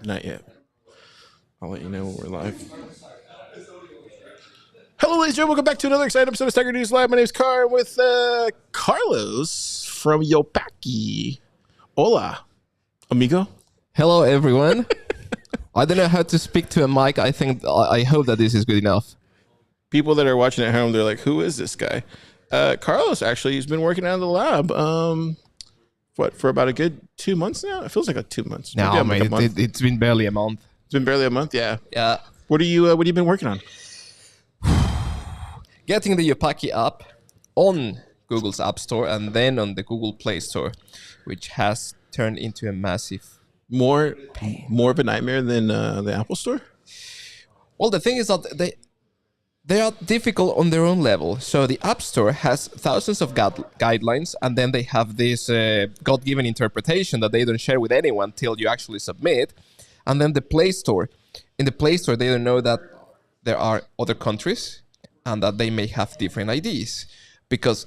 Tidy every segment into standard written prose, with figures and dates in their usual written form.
Not yet. I'll let you know when we're live. Hello, ladies and gentlemen. Welcome back to another exciting episode of Stacker News Live. My name is Car with Carlos from Yopaki. Hola, amigo. Hello, everyone. I don't know how to speak to a mic. I hope that this is good enough. People that are watching at home, they're like, who is this guy? Carlos, actually, he's been working out of the lab. For about a good 2 months now? It feels like 2 months. No, mate, it's been barely a month. It's been barely a month, yeah. Yeah. What are you been working on? Getting the Yopaki app on Google's App Store and then on the Google Play Store, which has turned into a massive more of a nightmare than the Apple Store? Well, the thing is that they are difficult on their own level. So the App Store has thousands of guidelines, and then they have this God-given interpretation that they don't share with anyone till you actually submit. And then the Play Store. In the Play Store, they don't know that there are other countries and that they may have different IDs. Because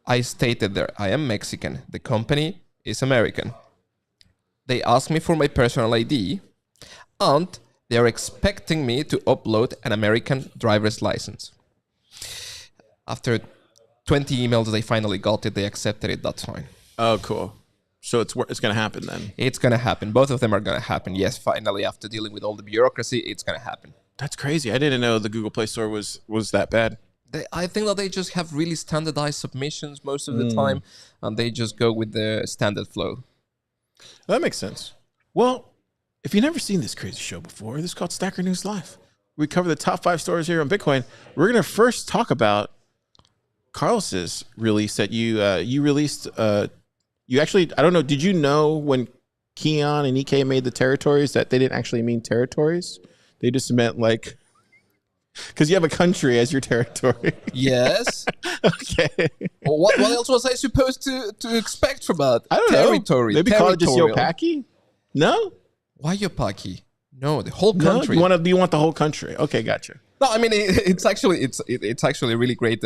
I stated there, I am Mexican. The company is American. They asked me for my personal ID, and they are expecting me to upload an American driver's license. After 20 emails, they finally got it. They accepted it. That's fine. Oh, cool. So it's going to happen then? It's going to happen. Both of them are going to happen. Yes, finally, after dealing with all the bureaucracy, it's going to happen. That's crazy. I didn't know the Google Play Store was that bad. I think that they just have really standardized submissions most of the time, and they just go with the standard flow. That makes sense. Well, if you've never seen this crazy show before, this is called Stacker News Live. We cover the top 5 stories here on Bitcoin. We're going to first talk about Carlos's release that you released. You actually, I don't know, did you know when Keyan and EK made the territories that they didn't actually mean territories? They just meant like, because you have a country as your territory. Yes. Okay. Well, what else was I supposed to expect from that? I don't territory, know. Maybe call it just Yopaki? No? Why Yopaki? No, the whole country. No? You want the whole country? Okay, gotcha. No, I mean it's actually a really great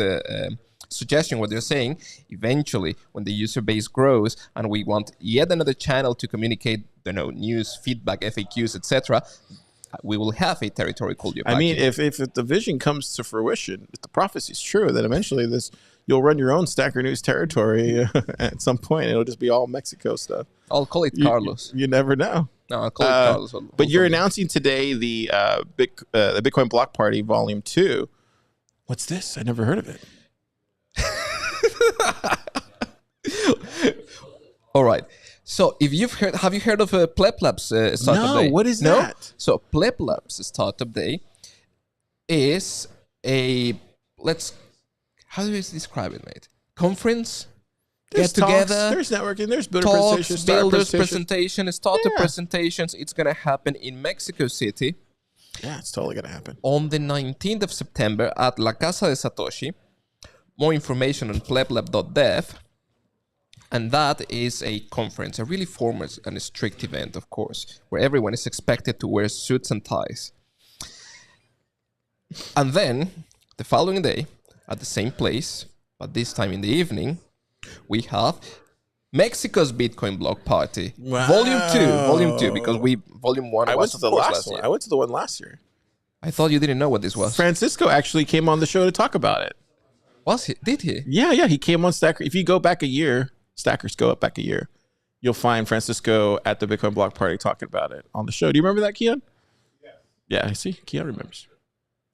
suggestion what they're saying. Eventually, when the user base grows and we want yet another channel to communicate, news, feedback, FAQs, etc., we will have a territory called Yopaki. I mean, if the vision comes to fruition, if the prophecy is true, then eventually you'll run your own Stacker News territory at some point. It'll just be all Mexico stuff. I'll call it Carlos. You never know. No, I'll call it Carlos. But you're announcing today the Bitcoin Block Party Volume 2. What's this? I never heard of it. All right. So, have you heard of Pleb Labs Startup Day? No, what is that? So, Pleb Labs Startup Day is how do you describe it, mate? Conference, There's get together, talks, there's networking, there's builder talks, builders presentation, startup presentations. It's going to happen in Mexico City. Yeah, it's totally going to happen. On the 19th of September at La Casa de Satoshi. More information on pleblab.dev. And that is a conference, a really formal and a strict event, of course, where everyone is expected to wear suits and ties. And then, the following day, at the same place, but this time in the evening, we have Mexico's Bitcoin Block Party. Wow. Volume 2, because Volume 1 was, of course, last year. I went to the one last year. I thought you didn't know what this was. Francisco actually came on the show to talk about it. Was he? Did he? Yeah, he came on Stacker. If you go back a year, Stackers go up back a year, you'll find Francisco at the Bitcoin Block Party talking about it on the show. Do you remember that, Keyan? Yeah, I see. Keyan remembers.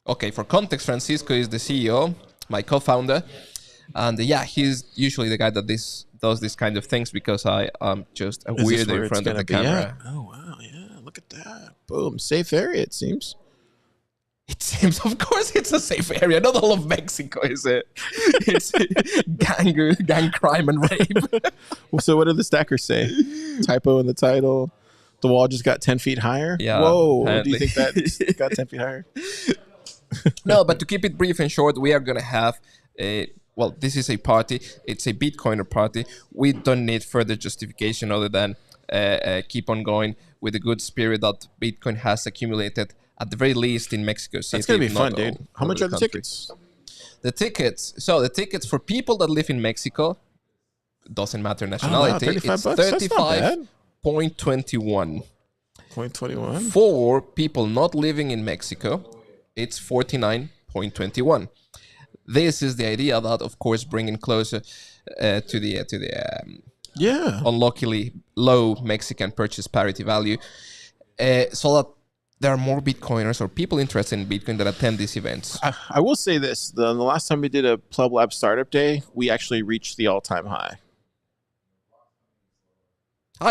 Okay, for context, Francisco is the CEO, my co-founder. And he's usually the guy that does this kind of things because I am just a weirdo in front of the camera. Yeah. Oh, wow. Yeah, look at that. Boom. Safe area, it seems. It seems, of course, it's a safe area. Not all of Mexico is it. It's gang crime and rape. So what did the stackers say? Typo in the title. The wall just got 10 feet higher? Yeah. Whoa. Apparently. Do you think that got 10 feet higher? No, but to keep it brief and short, we are going to have this is a party. It's a Bitcoiner party. We don't need further justification other than keep on going with the good spirit that Bitcoin has accumulated, at the very least in Mexico City. It's going to be fun, dude. How much are the tickets? The tickets for people that live in Mexico, doesn't matter nationality. $35 it's bucks? That's not bad. 35.21. 0.21. For people not living in Mexico, it's 49.21. This is the idea that, of course, bringing closer to the unluckily low Mexican purchase parity value, so that there are more Bitcoiners or people interested in Bitcoin that attend these events. I will say this: the last time we did a Pleb Lab Startup Day, we actually reached the all-time high.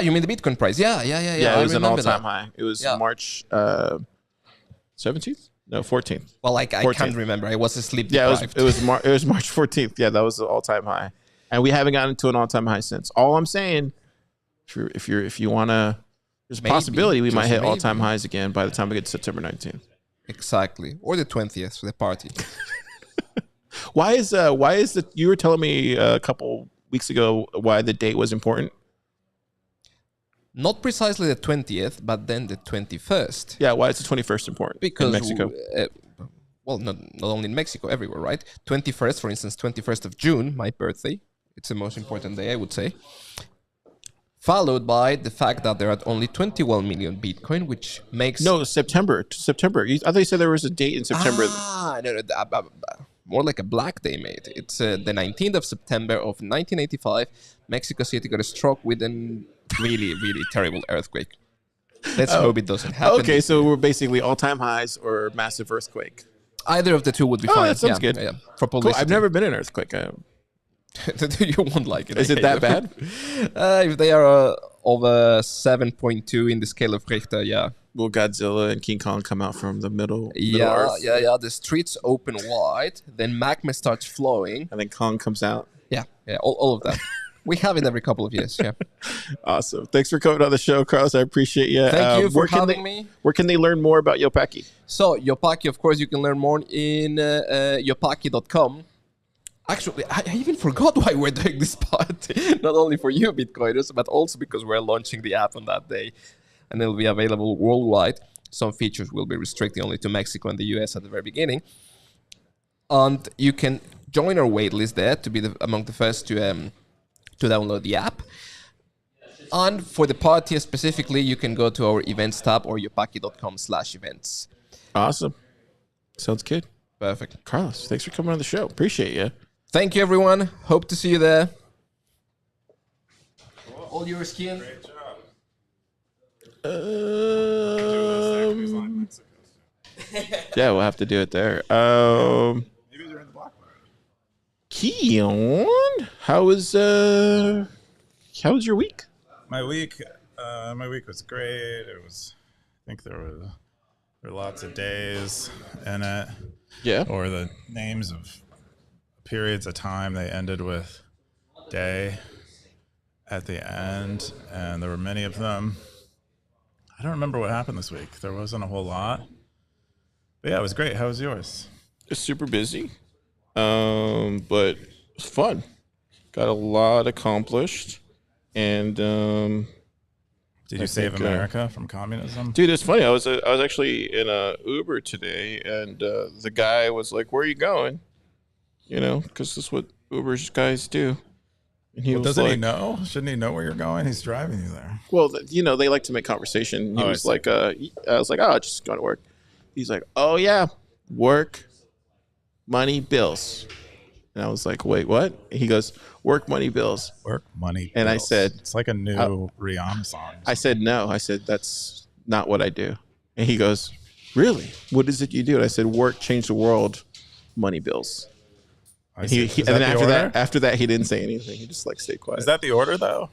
You mean the Bitcoin price? Yeah. Yeah, it was an all-time high. It was March 17th? No, 14th. Well, I can't remember. I was asleep. Yeah, it was March 14th. Yeah, that was the all-time high, and we haven't gotten to an all-time high since. All I'm saying, if you want to. There's a possibility we might hit all-time highs again by the time we get to September 19th. Exactly. Or the 20th for the party. Why is the you were telling me a couple weeks ago why the date was important? Not precisely the 20th, but then the 21st. Yeah, why is the 21st important? Because in Mexico. Well, not only in Mexico, everywhere, right? 21st, for instance, 21st of June, my birthday. It's the most important day, I would say. Followed by the fact that there are only 21 million Bitcoin, which makes... No, September. I thought you said there was a date in September. No, more like a black day, mate. It's the 19th of September of 1985. Mexico City got struck with a really, really terrible earthquake. Let's hope it doesn't happen. Okay, so we're basically all-time highs or massive earthquake. Either of the two would be fine. That sounds good. Yeah. For cool. publicity. I've never been in an earthquake. You won't like it. Is it that bad? If they are over 7.2 in the scale of Richter, yeah. Will Godzilla and King Kong come out from the middle Yeah. The streets open wide, then magma starts flowing. And then Kong comes out. Yeah, all of that. We have it every couple of years, yeah. Awesome. Thanks for coming on the show, Carlos. I appreciate you. Thank you for having me. Where can they learn more about Yopaki? So, Yopaki, of course, you can learn more in yopaki.com. Actually, I even forgot why we're doing this party. Not only for you Bitcoiners, but also because we're launching the app on that day. And it'll be available worldwide. Some features will be restricted only to Mexico and the US at the very beginning. And you can join our waitlist there to be among the first to download the app. And for the party specifically, you can go to our events tab or yopaki.com/events. Awesome. Sounds good. Perfect. Carlos, thanks for coming on the show. Appreciate you. Thank you, everyone. Hope to see you there. All yours, Keyan. Great job. Yeah, we'll have to do it there. Maybe they're in the block. Keyan, how was your week? My week was great. I think there were lots of days in it. Yeah. Or the names of periods of time, they ended with day at the end, and there were many of them. I don't remember what happened this week. There wasn't a whole lot. But yeah, it was great. How was yours? It's super busy, but it's fun. Got a lot accomplished, and Did you save America from communism? dude, it's funny. I was actually in a Uber today, and the guy was like, "Where are you going?" You know, because this is what Uber's guys do. And he was doesn't like, he know? Shouldn't he know where you're going? He's driving you there. Well, they like to make conversation. He was like, I was like, "Oh, just going to work." He's like, "Oh yeah, work, money, bills." And I was like, "Wait, what?" He goes, "Work, money, bills." Work, money, and bills. I said, it's like a new Rihanna song. I said, "No." I said, "That's not what I do." And he goes, "Really? What is it you do?" And I said, "Work, change the world, money, bills." And then after that, he didn't say anything. He just like stayed quiet. Is that the order though?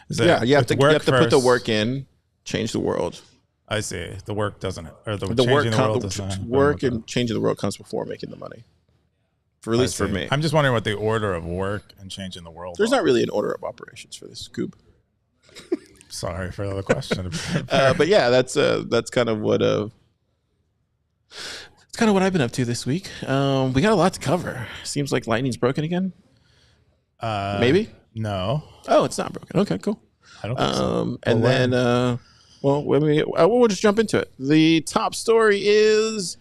Yeah, you have to put the work in, change the world. I see. The work doesn't, or the work and changing the world comes before making the money. At least for me. I'm just wondering what the order of work and changing the world. There's not really an order of operations for this, Goob. Sorry for the question. But yeah, that's kind of what it's kind of what I've been up to this week. We got a lot to cover. Seems like lightning's broken again. Maybe. No. Oh, it's not broken. Okay, cool. I don't think so. And then, we'll just jump into it. The top story is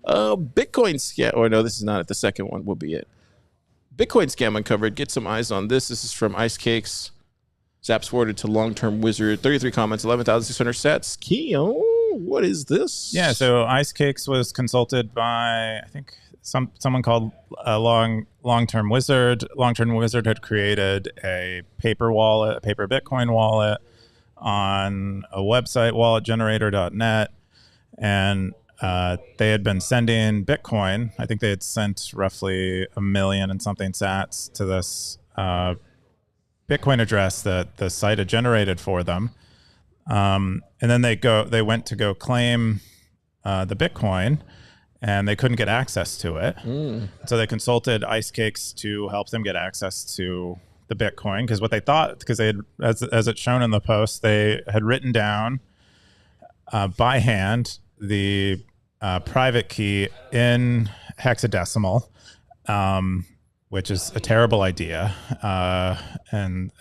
Bitcoin scam. Or no, this is not it. The second one will be it. Bitcoin scam uncovered. Get some eyes on this. This is from Ice Cakes. Zaps forwarded to long-term wizard. 33 comments, 11,600 sets. Keyan, what is this? Yeah, so Ice Cakes was consulted by, I think, someone called a long-term wizard. Long-term wizard had created a paper Bitcoin wallet on a website, walletgenerator.net, and they had been sending Bitcoin. I think they had sent roughly 1 million and something sats to this Bitcoin address that the site had generated for them. And then they went to go claim the Bitcoin, and they couldn't get access to it. So they consulted Ice Cakes to help them get access to the Bitcoin, because what they thought, because they had, as it's shown in the post, they had written down by hand the private key in hexadecimal, which is a terrible idea, and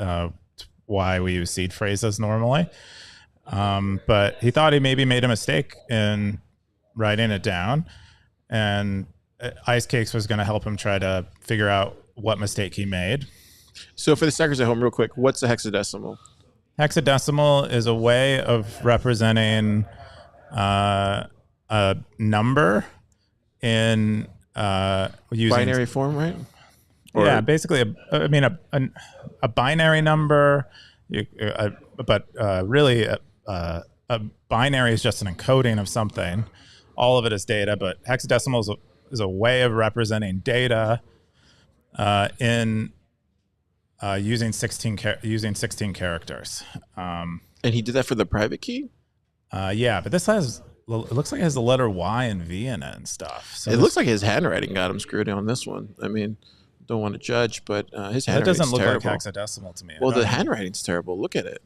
why we use seed phrases normally. But he thought he maybe made a mistake in writing it down, and Ice Cakes was going to help him try to figure out what mistake he made. So for the stackers at home, real quick, what's a hexadecimal? Hexadecimal is a way of representing a number in using Binary form, right? Yeah, basically, a binary number, but really a binary is just an encoding of something. All of it is data, but hexadecimal is a way of representing data in using 16 characters. And he did that for the private key? Yeah, but it looks like it has the letter Y and V in it and stuff. So it looks like his handwriting got him screwed on this one. I mean, don't want to judge, but his handwriting's terrible. That doesn't look like hexadecimal to me. Well, the handwriting's terrible. Look at it.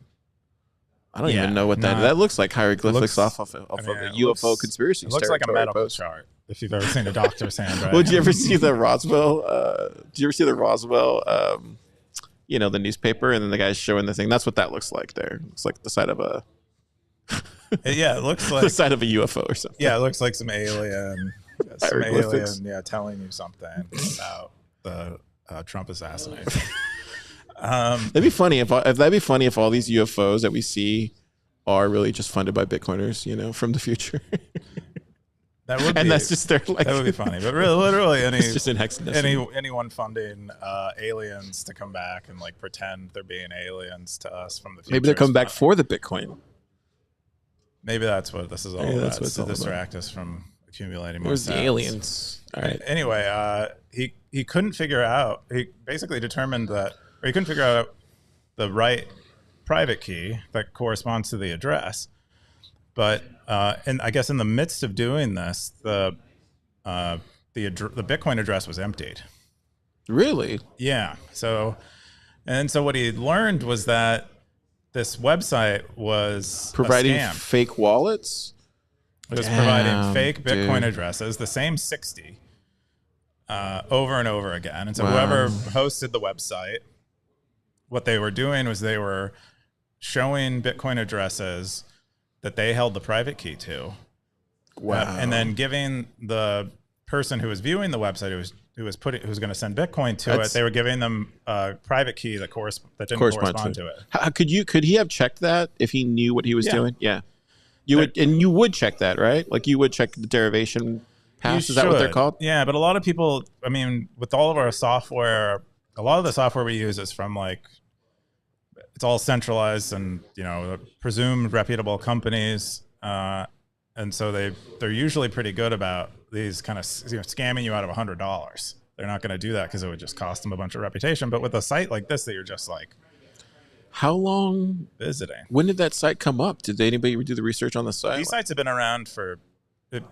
I don't even know what that looks like. Hieroglyphics off of a UFO conspiracy. It looks like a medical chart. If you've ever seen a doctor's handwriting. Well, did you ever see the Roswell? Did you ever see the Roswell? The newspaper, and then the guy's showing the thing. That's what that looks like. There, it's like the side of a. Yeah, it looks like the side of a UFO or something. Yeah, it looks like some alien. Telling you something about the Trump assassination. That'd be funny if all these UFOs that we see are really just funded by Bitcoiners, from the future. That would be, and that's just their like. That would be funny, but really, literally, it's just in hexadecimal. Anyone funding aliens to come back and like pretend they're being aliens to us from the future. Maybe they're coming back for the Bitcoin. Maybe that's what this is all about. That's what's to distract us from accumulating more. Where's the aliens? All right. Anyway, he couldn't figure out. He basically determined that, or he couldn't figure out the right private key that corresponds to the address. But and I guess in the midst of doing this, the Bitcoin address was emptied. Really? Yeah. So what he learned was that this website was providing a scam. Fake wallets. It was providing fake Bitcoin addresses, the same 60, over and over again. And so whoever hosted the website, what they were doing was they were showing Bitcoin addresses that they held the private key to. Wow. And then giving the person who was viewing the website, who was going to send Bitcoin to it, they were giving them a private key that didn't correspond to it. How, could he have checked that if he knew what he was doing? Yeah. You would check that, right? Like you would check the derivation paths. Is that what they're called? Yeah, but a lot of people, I mean, with all of our software, a lot of the software we use is from it's all centralized and, presumed reputable companies. And so they're usually pretty good about these kind of scamming you out of $100. They're not going to do that because it would just cost them a bunch of reputation. But with a site like this, that you're just like, how long visiting? When did that site come up? Did anybody do the research on the site? These sites have been around for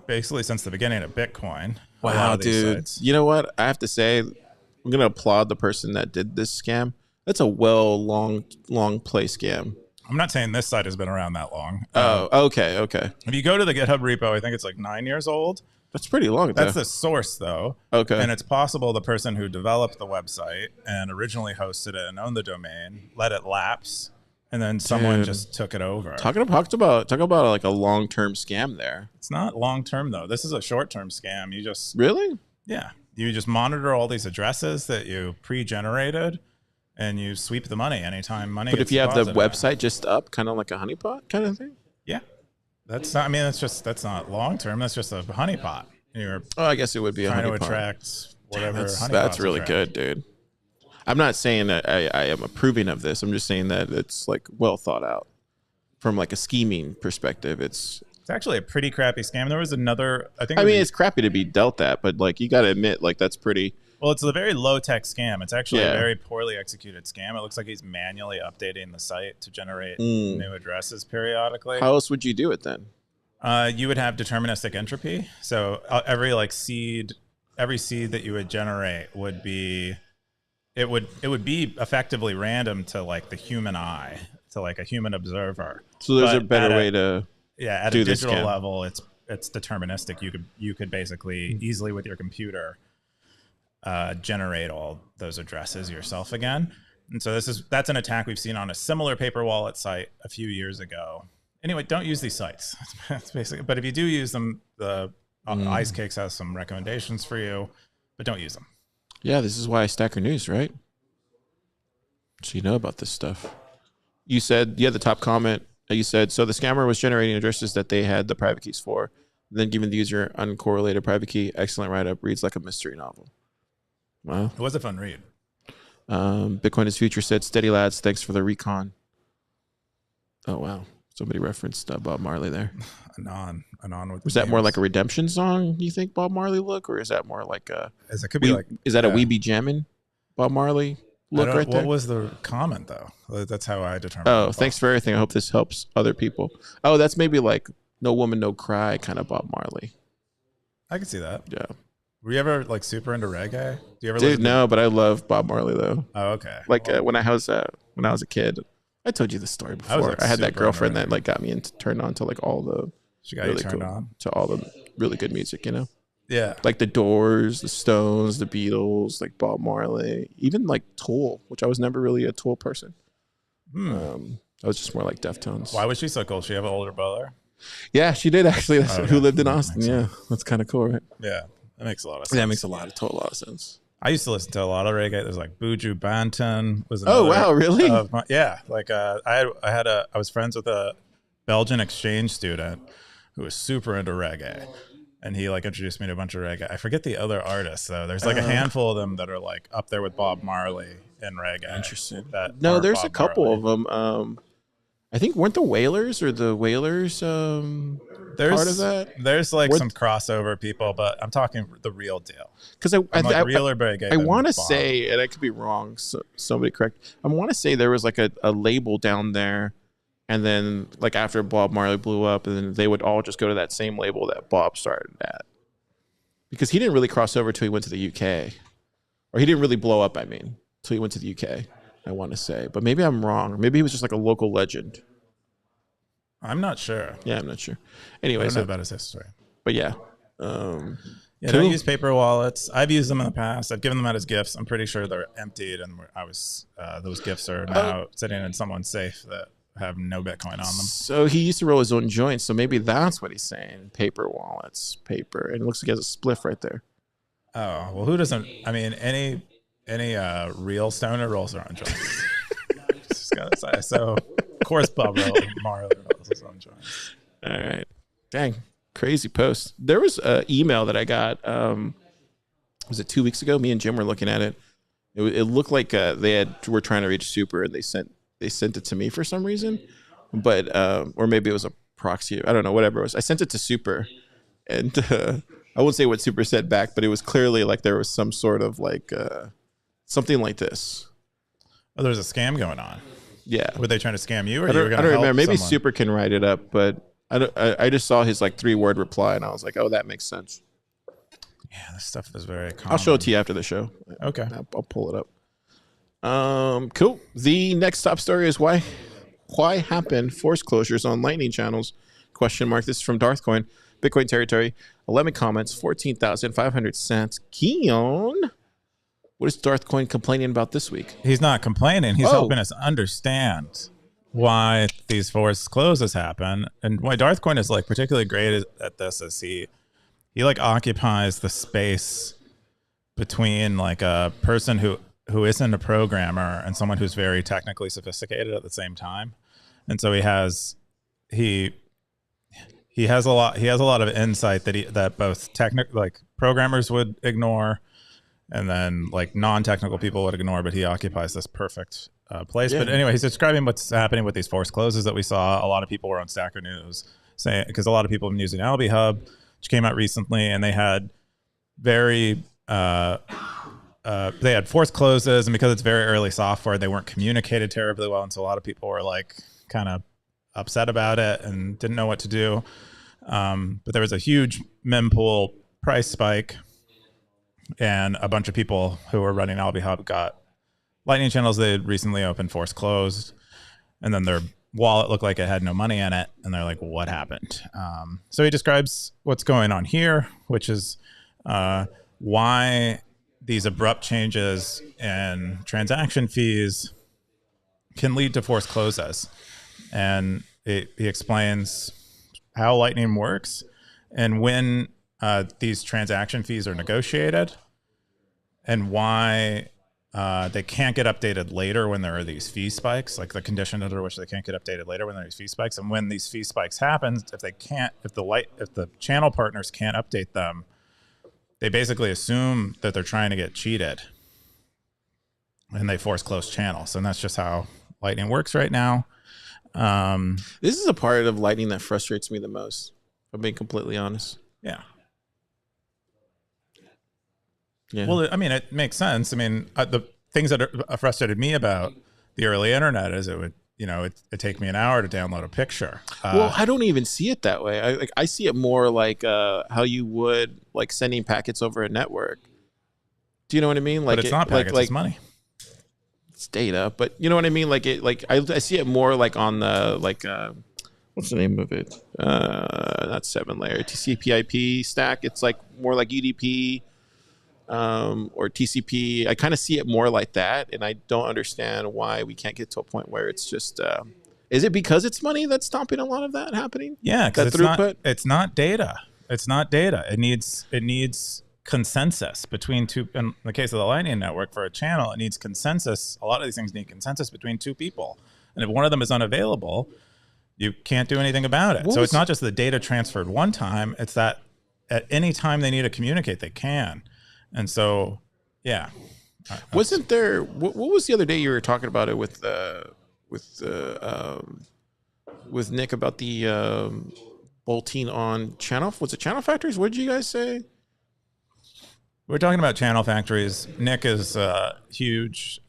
basically since the beginning of Bitcoin. Wow, dude! You know what? I have to say, I'm going to applaud the person that did this scam. That's a long play scam. I'm not saying this site has been around that long. Oh, okay. If you go to the GitHub repo, I think it's like 9 years old. That's pretty long. That's the source, though. Okay. And it's possible the person who developed the website and originally hosted it and owned the domain let it lapse, and then someone just took it over. Talk about like a long-term scam there. It's not long-term, though. This is a short-term scam. You just really, you just monitor all these addresses that you pre-generated. and you sweep the money anytime money. But gets if you have the deposited. website just up, kind of like a honeypot kind of thing. Yeah, that's not. I mean, that's not long term. That's just a honeypot. You're Oh, I guess it would be a trying to honeypot. attract whatever. That's really good, dude. I'm not saying that I am approving of this. I'm just saying that it's like well thought out from like a scheming perspective. It's actually a pretty crappy scam. There was another. I mean, it's crappy to be dealt that, but like you got to admit, like that's pretty. Well, it's a very low tech scam. It's actually Yeah. a very poorly executed scam. It looks like he's manually updating the site to generate new addresses periodically. How else would you do it then? You would have deterministic entropy. So every seed that you would generate would be, it would be effectively random to like the human eye, to like a human observer. So there's But a better way to at do a this digital scam. level, it's deterministic. You could basically easily with your computer generate all those addresses yourself again. And so that's an attack we've seen on a similar paper wallet site a few years ago. Anyway, don't use these sites. That's basically. But if you do use them, the Ice Cakes has some recommendations for you, but don't use them. Yeah, this is why I stacker news, right? So you know about this stuff. You said, the top comment, you said, so the scammer was generating addresses that they had the private keys for, then giving the user uncorrelated private key. Excellent write-up. Reads like a mystery novel. Wow. It was a fun read. Bitcoin is Future said, steady lads, thanks for the recon. Oh, wow. Somebody referenced Bob Marley there. Anon with Was that more like a redemption song, you think, Bob Marley look? Or is that more like a... It could be is that a We Be Jammin' Bob Marley look right there? What was the comment, though? That's how I determined. Oh, thanks for everything. I hope this helps other people. Oh, that's maybe like No Woman, No Cry kind of Bob Marley. I can see that. Yeah. Were you ever like super into reggae? Do you ever Dude, listen no, but I love Bob Marley though. Oh, okay. Like when I was a kid, I told you this story before. like, I had that super girlfriend into that like got me turned on to like all the She got you really turned cool, on. to all the really good music, you know? Yeah. Like the Doors, the Stones, the Beatles, like Bob Marley, even like Tool, which I was never really a Tool person. I was just more like Deftones. Why was she so cool? She have an older brother? Yeah, she did actually. That's Okay. who lived in That Austin. makes Yeah, that's kind of cool, right? Yeah. That makes a lot of sense. Yeah, it makes a lot of sense. I used to listen to a lot of reggae. There's like Buju Banton was Oh, another wow, really? yeah, like I was friends with a Belgian exchange student who was super into reggae, and he like introduced me to a bunch of reggae. I forget the other artists though. There's like a handful of them that are like up there with Bob Marley in reggae. Interesting. that No, aren't there's Bob a couple Marley. of them. I think weren't the Wailers part of that? There's like What- some crossover people, but I'm talking the real deal. Because I'm like realer reggae. I than want to Bob. say, and I could be wrong, so somebody correct. I want to say there was like a label down there, and then like after Bob Marley blew up, and then they would all just go to that same label that Bob started at. Because he didn't really cross over till he went to the UK, or he didn't really blow up. I mean, till he went to the UK. I want to say, but maybe I'm wrong. Maybe he was just like a local legend. I'm not sure. Yeah, I'm not sure. I Anyway, don't know so, about his history. but yeah. Yeah, Cool. don't use paper wallets. I've used them in the past. I've given them out as gifts. I'm pretty sure they're emptied, and those gifts are now sitting in someone's safe that have no Bitcoin on them. So he used to roll his own joints, so maybe that's what he's saying. Paper wallets, paper. And it looks like he has a spliff right there. Oh well, who doesn't? I mean, any real stoner rolls their own joints. Just gotta say. So of course Bob Marley rolls his own joints. All right. Dang. Crazy post. There was an email that I got, was it 2 weeks ago? Me and Jim were looking at it. It looked like were trying to reach Super, and they sent it to me for some reason. But or maybe it was a proxy. I don't know, whatever it was. I sent it to Super, and I won't say what Super said back, but it was clearly like there was some sort of like something like this. Oh, there's a scam going on. Yeah. Were they trying to scam you, or I you were don't going to help remember. Maybe someone? Super can write it up, but I just saw his like 3-word reply, and I was like, oh, that makes sense. Yeah, this stuff is very common. I'll show it to you after the show. Okay. I'll pull it up. Cool. The next top story is why happen forced closures on Lightning channels? Question mark. This is from Darthcoin, Bitcoin territory. 11 comments, 14,500 cents. Keyan, what is Darthcoin complaining about this week? He's not complaining. He's Oh. helping us understand why these forced closes happen, and why Darthcoin is like particularly great at this is he like occupies the space between like a person who who isn't a programmer and someone who's very technically sophisticated at the same time. And so he has a lot of insight that both like programmers would ignore, and then like non-technical people would ignore, but he occupies this perfect place. Yeah. But anyway, he's describing what's happening with these forced closes that we saw. A lot of people were on Stacker News saying, because a lot of people have been using Alby Hub, which came out recently, and they had very they had forced closes, and because it's very early software, they weren't communicated terribly well, and so a lot of people were like kind of upset about it and didn't know what to do. But there was a huge mempool price spike, and a bunch of people who were running Alby Hub got Lightning channels they had recently opened forced closed, and then their wallet looked like it had no money in it, and they're like, what happened? So he describes what's going on here, which is why these abrupt changes in transaction fees can lead to forced closes. And he explains how Lightning works and when these transaction fees are negotiated, and why they can't get updated later when there are these fee spikes, like the condition under which they can't get updated later when there are these fee spikes. And when these fee spikes happen, if the channel partners can't update them, they basically assume that they're trying to get cheated, and they force close channels. And that's just how Lightning works right now. This is a part of Lightning that frustrates me the most, if I'm being completely honest. Yeah. Well, I mean, it makes sense. I mean, the things that frustrated me about the early internet is it would, it'd take me an hour to download a picture. Well, I don't even see it that way. I see it more like how you would like sending packets over a network. Do you know what I mean? Like, but it's not packets, it's money. It's data, but you know what I mean? Like I see it more like on the what's the name of it? Not 7-layer TCP/IP stack. It's like more like UDP. Or TCP. I kind of see it more like that, and I don't understand why we can't get to a point where it's just. Is it because it's money that's stopping a lot of that happening? Yeah, because it's not data. It's not data. It needs consensus between two. In the case of the Lightning Network, for a channel, it needs consensus. A lot of these things need consensus between two people, and if one of them is unavailable, you can't do anything about it. So it's not just the data transferred one time; it's that at any time they need to communicate, they can. And so, yeah. Wasn't there? What was the other day you were talking about it with Nick about the bolting on channel? Was it channel factories? What did you guys say? We're talking about channel factories. Nick is a huge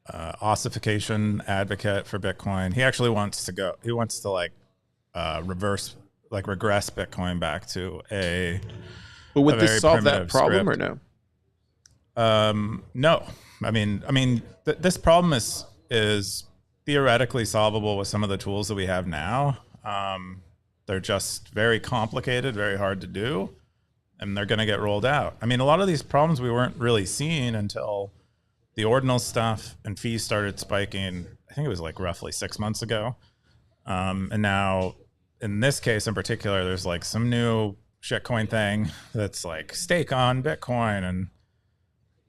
ossification advocate for Bitcoin. He actually wants to go. He wants to regress Bitcoin back to a. But would this solve that problem script. or no? No. I mean, this problem is theoretically solvable with some of the tools that we have now. They're just very complicated, very hard to do, and they're going to get rolled out. I mean, a lot of these problems we weren't really seeing until the ordinal stuff and fees started spiking. I think it was like roughly 6 months ago. And now, in this case in particular, there's like some new shitcoin thing that's like stake on Bitcoin and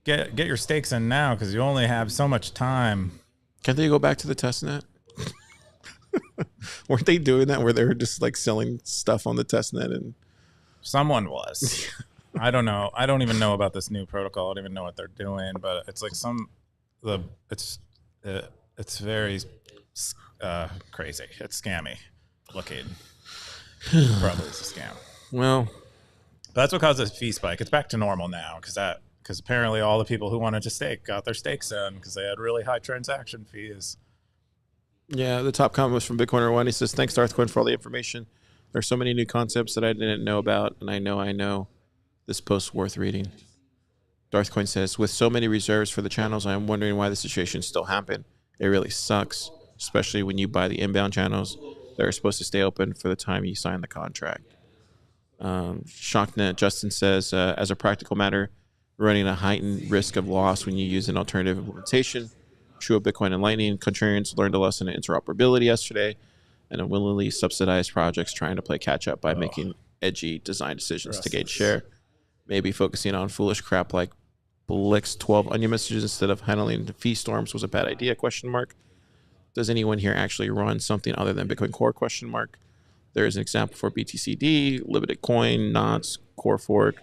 get your stakes in now because you only have so much time. Can't they go back to the testnet? Weren't they doing that where they were just like selling stuff on the testnet? And someone was. I don't know. I don't even know about this new protocol. I don't even know what they're doing, but it's like it's very crazy. It's scammy looking. Probably it's a scam. Well, that's what caused this fee spike. It's back to normal now because apparently all the people who wanted to stake got their stakes in because they had really high transaction fees. Yeah, the top comment was from Bitcoiner1. He says, "Thanks, Darthcoin, for all the information. There are so many new concepts that I didn't know about, and I know this post's worth reading." Darthcoin says, "With so many reserves for the channels, I am wondering why the situation still happened. It really sucks, especially when you buy the inbound channels that are supposed to stay open for the time you sign the contract." Shocknet Justin says, as a practical matter, running a heightened risk of loss when you use an alternative implementation. True of Bitcoin and Lightning, contrarians learned a lesson in interoperability yesterday and unwillingly subsidized projects trying to play catch up by making edgy design decisions to gauge share. Maybe focusing on foolish crap like Blix 12 onion messages instead of handling the fee storms was a bad idea, question mark. Does anyone here actually run something other than Bitcoin Core, question mark? There is an example for BTCD, Limited Coin, Knots, Core Fork,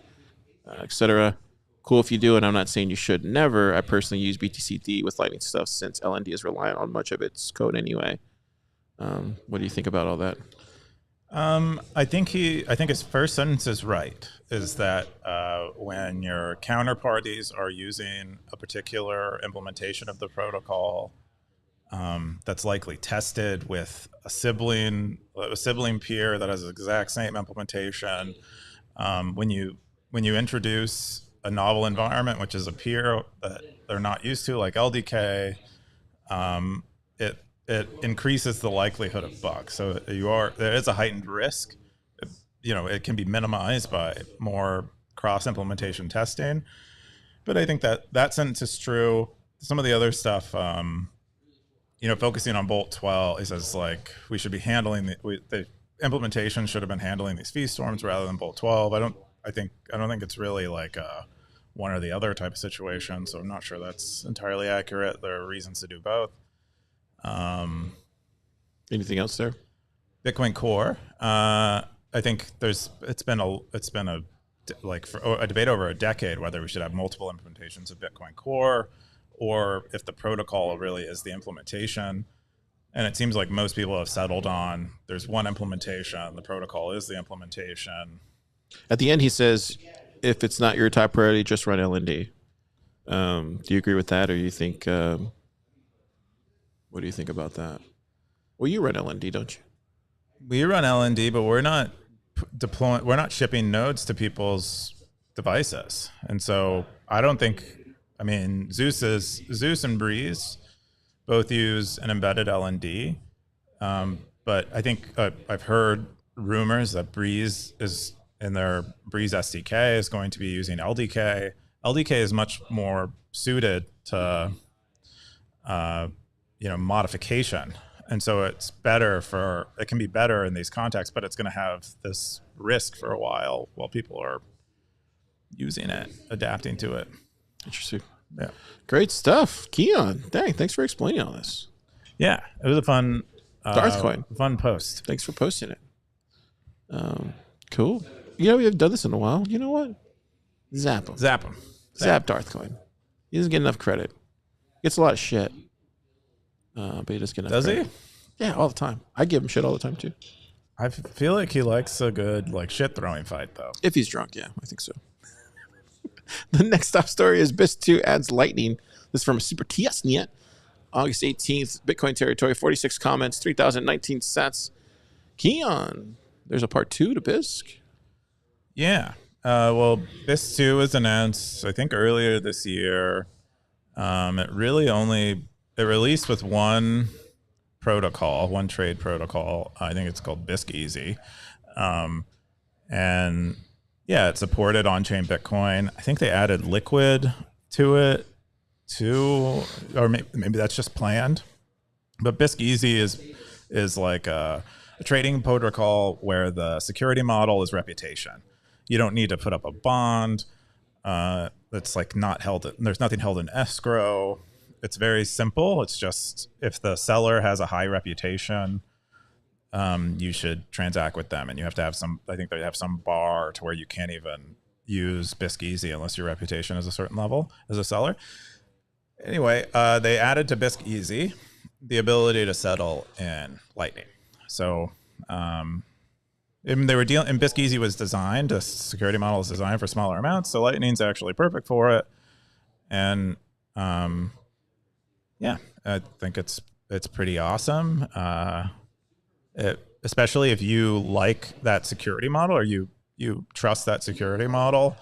etc. Cool if you do, and I'm not saying you should never. I personally use BTCD with Lightning stuff since LND is reliant on much of its code anyway. What do you think about all that? I think his first sentence is right. Is that when your counterparties are using a particular implementation of the protocol, that's likely tested with a sibling peer that has the exact same implementation. When you introduce a novel environment, which is a peer that they're not used to, like LDK, it increases the likelihood of bugs. So there is a heightened risk. It can be minimized by more cross-implementation testing. But I think that sentence is true. Some of the other stuff, focusing on Bolt 12, it says like we should be handling the implementation should have been handling these fee storms rather than Bolt 12. I don't think it's really like one or the other type of situation. So I'm not sure that's entirely accurate. There are reasons to do both. Anything else there? Bitcoin Core. I think it's been a debate over a decade whether we should have multiple implementations of Bitcoin Core or if the protocol really is the implementation. And it seems like most people have settled on there's one implementation, the protocol is the implementation. At the end, he says, if it's not your top priority, just run LND. Do you agree with that, or you think? What do you think about that? Well, you run LND, don't you? We run LND, but we're not deploying. We're not shipping nodes to people's devices, and so I don't think. I mean, Zeus and Breeze both use an embedded LND, but I think I've heard rumors that Breeze is in their Breeze SDK is going to be using LDK. LDK is much more suited to modification, and so it can be better in these contexts, but it's going to have this risk for a while people are using it, adapting to it. Interesting. Yeah. Great stuff. Keyan, dang, thanks for explaining all this. Yeah, it was a fun fun post. Thanks for posting it. Cool. We haven't done this in a while. You know what? Zap him. Zap Darthcoin. He doesn't get enough credit. He gets a lot of shit. But he doesn't get enough credit. He? Yeah, all the time. I give him shit all the time too. I feel like he likes a good shit throwing fight though. If he's drunk, yeah, I think so. The next top story is BIS2 adds Lightning. This is from Super Tiasniet. August 18th, Bitcoin territory, 46 comments, 3,019 sats. Keyan, there's a part 2 to BISC. Yeah. Well, BIS2 was announced, I think, earlier this year. It released with one protocol, one trade protocol. I think it's called BISC Easy. And yeah, it's supported on-chain Bitcoin. I think they added Liquid to it too, or maybe that's just planned. But BISC Easy is like a trading protocol where the security model is reputation. You don't need to put up a bond. That's like not held. There's nothing held in escrow. It's very simple. It's just if the seller has a high reputation, you should transact with them, and you have to have I think they have some bar to where you can't even use BISC Easy unless your reputation is a certain level as a seller. Anyway, they added to BISC Easy the ability to settle in Lightning. So they were dealing, and BISC Easy was designed, the security model is designed for smaller amounts, so Lightning's actually perfect for it. And yeah, I think it's pretty awesome. Especially if you like that security model or you trust that security model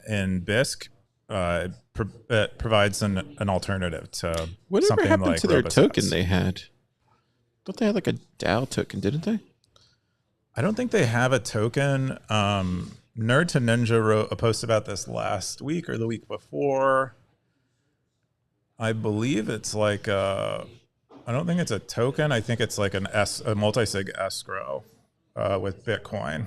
in BISC, it provides an alternative to whatever something happened like to their Robust token does. they had. Don't they have like a DAO token, didn't they? I don't think they have a token. Nerd to Ninja wrote a post about this last week or the week before. I believe it's like I don't think it's a token. I think it's like a multi-sig escrow with Bitcoin.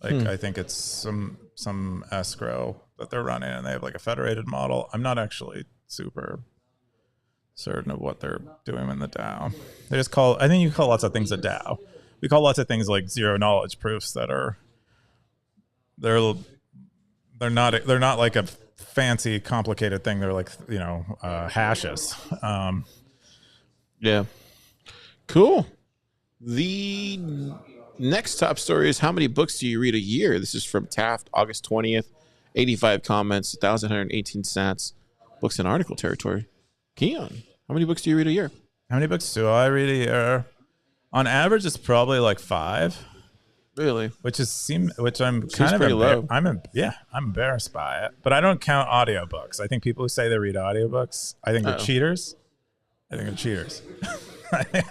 Like I think it's some escrow that they're running, and they have like a federated model. I'm not actually super certain of what they're doing in the DAO. They just call. I think you call lots of things a DAO. We call lots of things like zero knowledge proofs that are they're not like a fancy complicated thing. They're like hashes. Yeah. Cool. The next top story is how many books do you read a year? This is from Taft, August 20th. 85 comments, 1,118 stats. Books in article territory. Keyan, how many books do you read a year? How many books do I read a year? On average, it's probably like 5. Really? Which I'm Seems kind of pretty low. I'm embarrassed by it. But I don't count audiobooks. I think people who say they read audiobooks, I think they're cheaters. I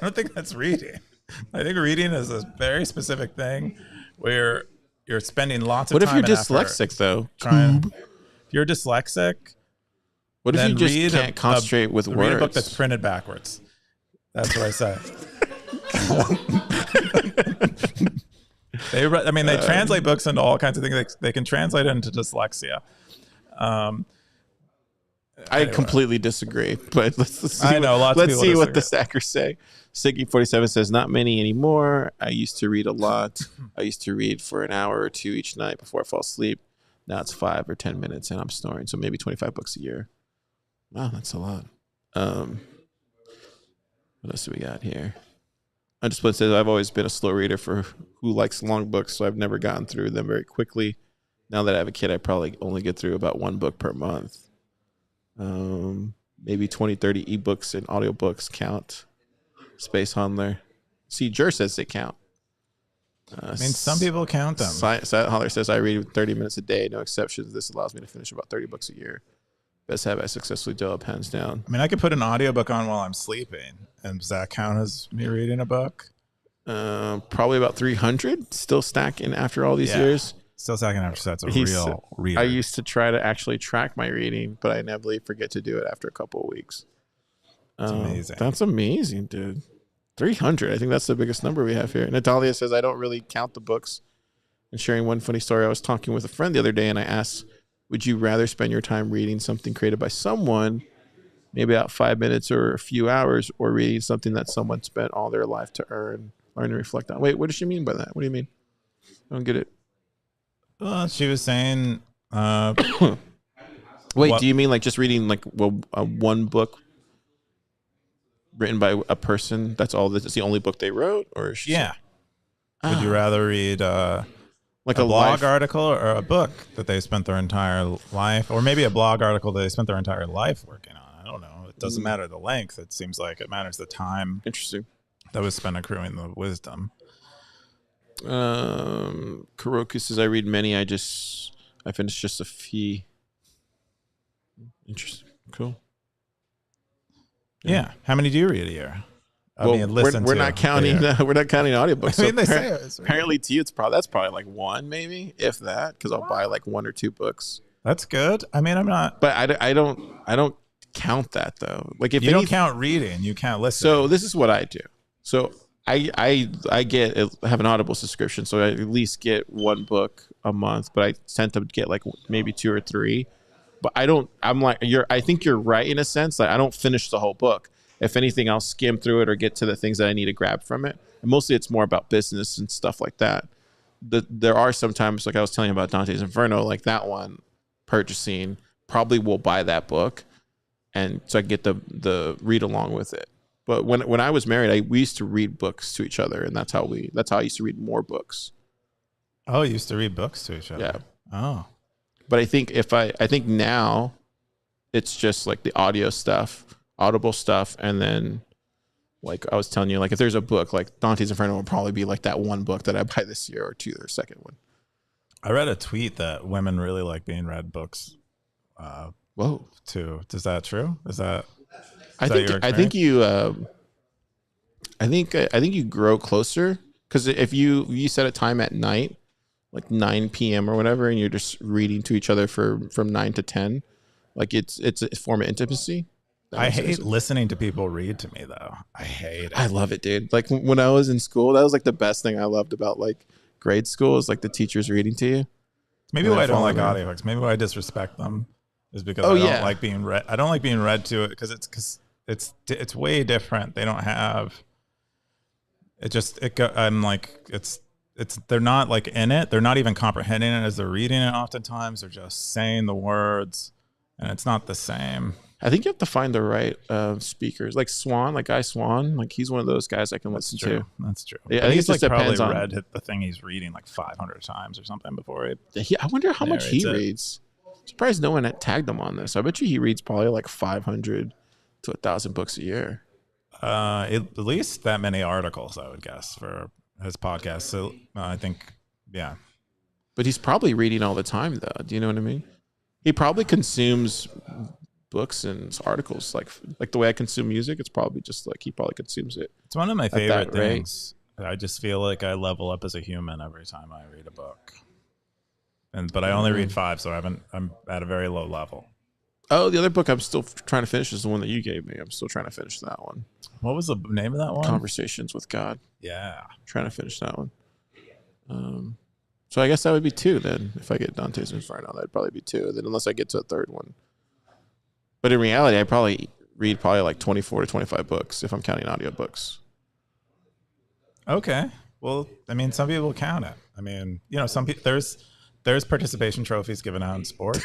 don't think that's reading. I think reading is a very specific thing where you're spending lots of What if time you're and dyslexic, though? If you're dyslexic, What if then you just read can't concentrate with read words? a book that's printed backwards. That's what I say. They translate books into all kinds of things. They can translate it into dyslexia. I completely disagree, but let's see. Let's see what the stackers say. Siggy47 says, not many anymore. I used to read a lot. I used to read for an hour or two each night before I fall asleep. Now it's 5 or 10 minutes and I'm snoring. So maybe 25 books a year. Wow, that's a lot. What else do we got here? Untitled says, I've always been a slow reader for who likes long books, so I've never gotten through them very quickly. Now that I have a kid, I probably only get through about 1 book per month. Maybe 20, 30 ebooks and audiobooks count. Space Handler. See, Jer says they count. Some people count them. Holler says, I read 30 minutes a day, no exceptions. This allows me to finish about 30 books a year. Best habit I successfully developed, hands down. I could put an audiobook on while I'm sleeping. And does that count as me reading a book? Probably about 300. Still stacking after all these years. Still stacking after that's a real reader. I used to try to actually track my reading, but I inevitably forget to do it after a couple of weeks. That's amazing. That's amazing, dude. 300. I think that's the biggest number we have here. Natalia says, I don't really count the books. And sharing one funny story, I was talking with a friend the other day and I asked, would you rather spend your time reading something created by someone, maybe about 5 minutes or a few hours, or reading something that someone spent all their life to learn and reflect on? Wait, what does she mean by that? What do you mean? I don't get it. Well, she was saying... Wait, do you mean like just reading like one book written by a person? That's the only book they wrote? Or yeah. Would you rather read like a blog article or a book that they spent their entire life, or maybe a blog article that they spent their entire life working on? I don't know. It doesn't matter the length. It seems like it matters the time. Interesting. That was spent accruing the wisdom. Kuroku says, I read many. I finished just a few. Interesting. Cool. Yeah. How many do you read a year? We're not counting audiobooks. They say it. Apparently to you, that's probably like 1, maybe, if that, because I'll buy like 1 or 2 books. That's good. I'm not. But I don't count that though. Like if you don't count reading, you count listening. So this is what I do. So I have an Audible subscription, so I at least get 1 book a month, but I tend to get like maybe 2 or 3. But I think you're right in a sense. Like I don't finish the whole book. If anything, I'll skim through it or get to the things that I need to grab from it. And mostly it's more about business and stuff like that. There are some times, like I was telling you about Dante's Inferno, like that one, purchasing, probably will buy that book. And so I can get the read along with it. But when I was married, we used to read books to each other. And that's how I used to read more books. Oh, you used to read books to each other? Yeah. Oh. But I think I think now it's just like the audio stuff, Audible stuff, and then like I was telling you, like if there's a book, like Dante's Inferno will probably be like that 1 book that I buy this year, or 2 or second one. I read a tweet that women really like being read books. Whoa. Too. Is that true? I think you grow closer, because if you set a time at night, like 9 p.m. or whatever, and you're just reading to each other from 9 to 10, like it's a form of intimacy. I hate listening to people read to me though. I hate it. I love it, dude. Like when I was in school, that was like the best thing I loved about like grade school is like the teacher's reading to you. Maybe And why I then don't like follow audiobooks. Maybe why I disrespect them is because Oh, I don't yeah. like being read. I don't like being read to it because it's way different. They don't have I'm like it's they're not like in it. They're not even comprehending it as they're reading it. Oftentimes they're just saying the words, and it's not the same. I think you have to find the right speakers, like Swan, like Guy Swan. Like he's one of those guys I can listen to. That's true. Yeah, But I think he's it just like probably depends on. read the thing he's reading like 500 times or something before it. I wonder how much he narrates it. reads. Surprised no one had tagged him on this. I bet you he reads probably like 500 to 1,000 books a year. At least that many articles, I would guess, for his podcast. So I think, yeah. But he's probably reading all the time, though. Do you know what I mean? He probably consumes books and articles like the way I consume music. It's probably just like he probably consumes it. It's one of my that favorite rate. things. I just feel like I level up as a human every time I read a book. But I only read 5, so I'm at a very low level. Oh, the other book I'm still trying to finish is the one that you gave me. I'm still trying to finish that one. What was the name of that one? Conversations with God. Yeah. Trying to finish that one. So I guess that would be 2 then. If I get Dante's Inferno, that'd probably be 2. Then unless I get to a third one. But in reality, I probably read like 24 to 25 books if I'm counting audiobooks. Okay. Well, I mean, some people count it. I mean, some people there's participation trophies given out in sports.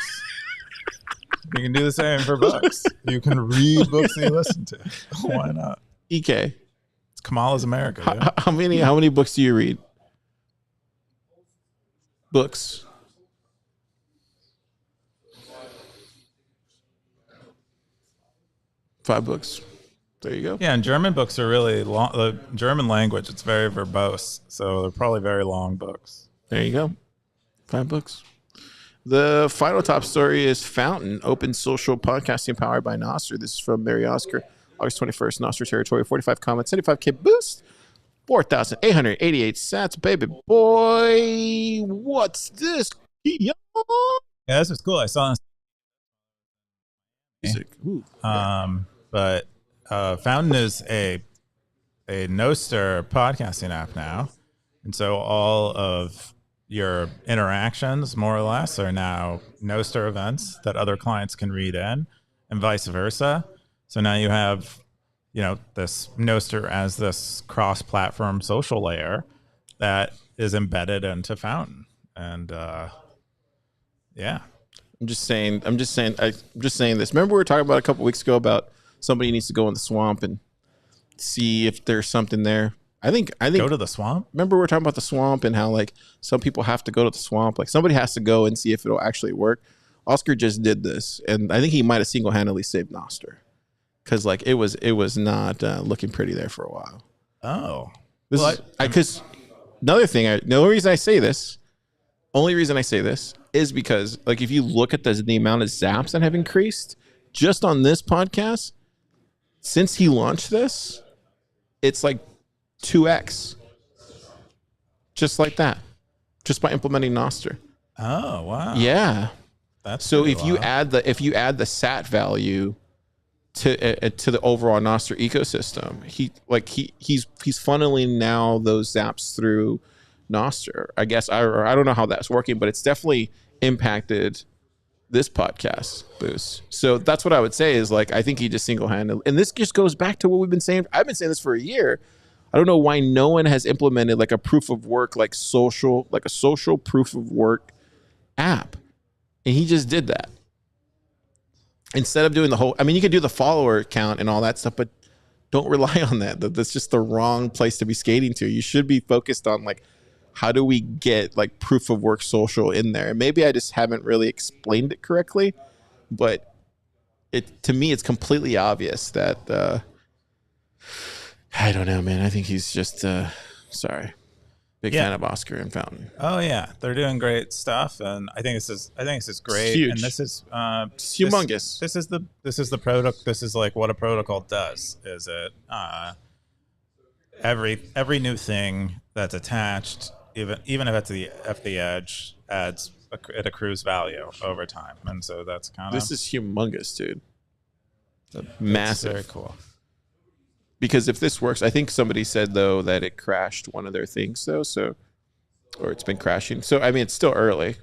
You can do the same for books. You can read books that you listen to. Why not? EK. It's Kamala's America. Yeah? How many books do you read? Books. Five books. There you go. Yeah, and German books are really long. The German language, it's very verbose, so they're probably very long books. There you go. 5 books. The final top story is Fountain, open social podcasting powered by Nostr. This is from Mary Oscar, August 21st, Nostr territory, 45 comments, 75K boost, 4,888 sats. Baby boy, what's this? Yeah, this was cool. I saw Music. Ooh. But Fountain is a Nostr podcasting app now, and so all of your interactions, more or less, are now Nostr events that other clients can read in, and vice versa. So now you have, this Nostr as this cross-platform social layer that is embedded into Fountain, and yeah. I'm just saying this. Remember we were talking about a couple weeks ago about somebody needs to go in the swamp and see if there's something there. I think Go to the swamp. Remember we were talking about the swamp and how like some people have to go to the swamp. Like somebody has to go and see if it'll actually work. Oscar just did this, and I think he might have single-handedly saved Nostr because like it was not looking pretty there for a while. Oh, Because another thing, the only reason I say this is because like if you look at the amount of zaps that have increased just on this podcast since he launched this, it's like 2x, just like that, just by implementing Nostr. Oh wow! Yeah, That's so pretty if you wild. add the sat value to the overall Nostr ecosystem, he's funneling now those zaps through Nostr. I guess I don't know how that's working, but it's definitely impacted this podcast boost. So that's what I would say is like I think he just single-handed, and this just goes back to what we've been saying. I've been saying this for a year. I don't know why no one has implemented like a proof of work, like a social proof of work app. And he just did that. Instead of doing the whole, I mean, you could do the follower count and all that stuff, but don't rely on that. That's just the wrong place to be skating to. You should be focused on like, how do we get like proof of work social in there? And maybe I just haven't really explained it correctly, but to me, it's completely obvious that, I don't know, man. I think he's just big fan of Oscar and Fountain. Oh yeah, they're doing great stuff, and I think this is great. It's huge. And this is It's humongous. This is the product. This is like what a protocol does. Is it every new thing that's attached, even if it's at the edge, it accrues value over time, and so that's kind of This is humongous, dude. Massive. Very cool. Because if this works, I think somebody said though that it crashed one of their things though. So or it's been crashing. So I mean, it's still early.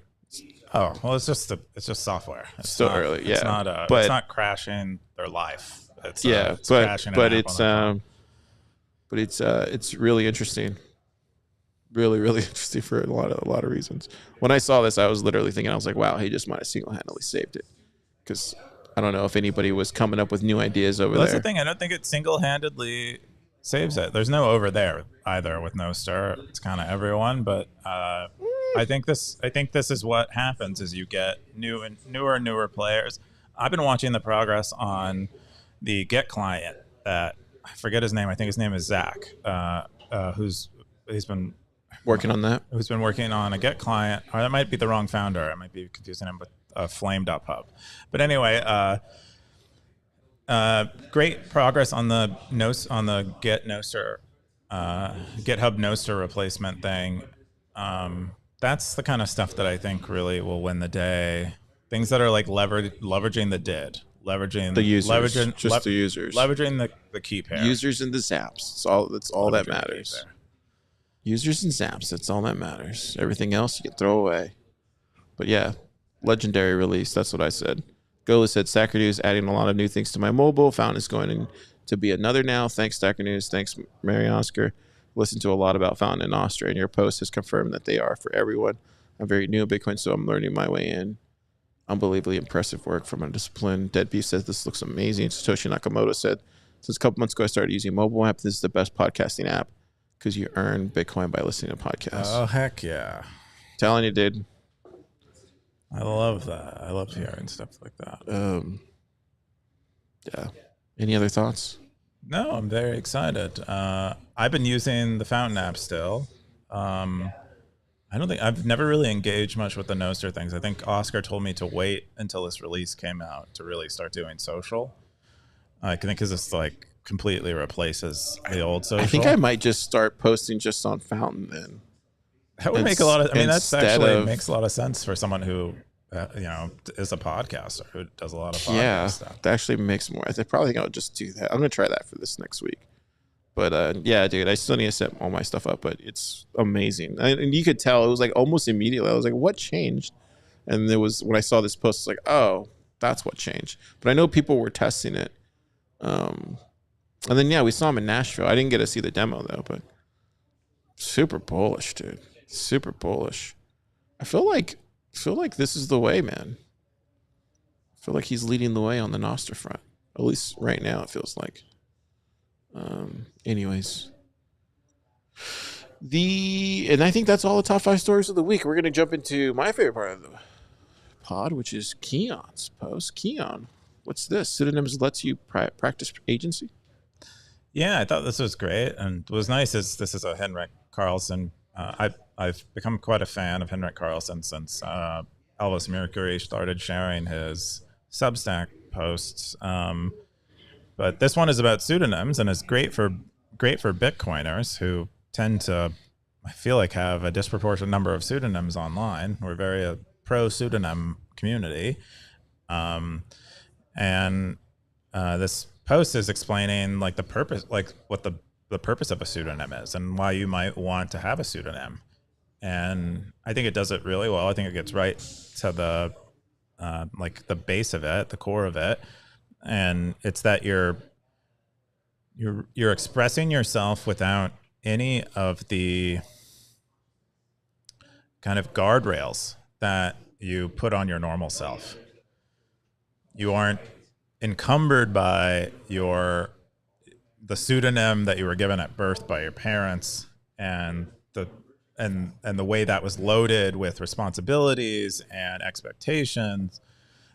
Oh well, it's just software. It's Still not, early, yeah. It's not But- it's not crashing their life. It's But crashing. but an app it's on their phone. it's really interesting. Really, really interesting for a lot of reasons. When I saw this, I was literally thinking, I was like, wow, he just might have single-handedly saved it. Because I don't know if anybody was coming up with new ideas over That's there. the thing. I don't think it single-handedly saves it. There's no over there either with Nostr. It's kind of everyone, but I think this is what happens: is you get newer players. I've been watching the progress on the Git client. That I forget his name. I think his name is Zach. He's been Working on that. who's been working on a Git client, or that might be the wrong founder. I might be confusing him with Flame.pub. But anyway, great progress on the Git Nostr, GitHub Nostr replacement thing. That's the kind of stuff that I think really will win the day. Things that are like leveraging the did, leveraging The users, leveraging the users, leveraging the key pair. users and the zaps. That's all that Leveraging the key matters. pair. Users and zaps. That's all that matters. Everything else you can throw away. But yeah, legendary release. That's what I said. Gola said, Stacker News adding a lot of new things to my mobile. Found is going to be another now. Thanks, Stacker News. Thanks, Mary Oscar. Listened to a lot about Found and Nostr, and your post has confirmed that they are for everyone. I'm very new at Bitcoin, so I'm learning my way in. Unbelievably impressive work from a discipline. Dead Beef says this looks amazing. Satoshi Nakamoto said, since a couple months ago I started using a mobile app. This is the best podcasting app because you earn Bitcoin by listening to podcasts. Oh heck yeah! Telling you, dude. I love that. I love hearing stuff like that. Yeah. Any other thoughts? No, I'm very excited. I've been using the Fountain app still. I've never really engaged much with the Nostr things. I think Oscar told me to wait until this release came out to really start doing social. I think because this like completely replaces the old social. I think I might just start posting just on Fountain then. That would make a lot of. I mean, that's actually of- makes a lot of sense for someone who, is a podcaster who does a lot of podcast Yeah, stuff. that actually makes more. I probably think I'll just do that. I'm gonna try that for this next week. But yeah, dude, I still need to set all my stuff up, but it's amazing. And you could tell it was like almost immediately. I was like, what changed? And there was, when I saw this post, it's like, oh, that's what changed. But I know people were testing it. And then, yeah, we saw him in Nashville. I didn't get to see the demo though, but super bullish, dude. Super bullish. I feel like this is the way, man. I feel like he's leading the way on the Nostr front. At least right now, it feels like. Anyways, and I think that's all the top 5 stories of the week. We're gonna jump into my favorite part of the pod, which is Keyan's post. Keyan, what's this? Pseudonyms lets you practice agency. Yeah, I thought this was great, and what was nice is this is a Henrik Carlson. I've become quite a fan of Henrik Carlson since Elvis Mercury started sharing his Substack posts. But this one is about pseudonyms and is great for Bitcoiners who tend to, I feel like, have a disproportionate number of pseudonyms online. We're very a pro pseudonym community, and this post is explaining like the purpose, like what the purpose of a pseudonym is and why you might want to have a pseudonym. And I think it does it really well. I think it gets right to the like the base of it, the core of it. And it's that you're expressing yourself without any of the kind of guardrails that you put on your normal self. You aren't encumbered by the pseudonym that you were given at birth by your parents and the way that was loaded with responsibilities and expectations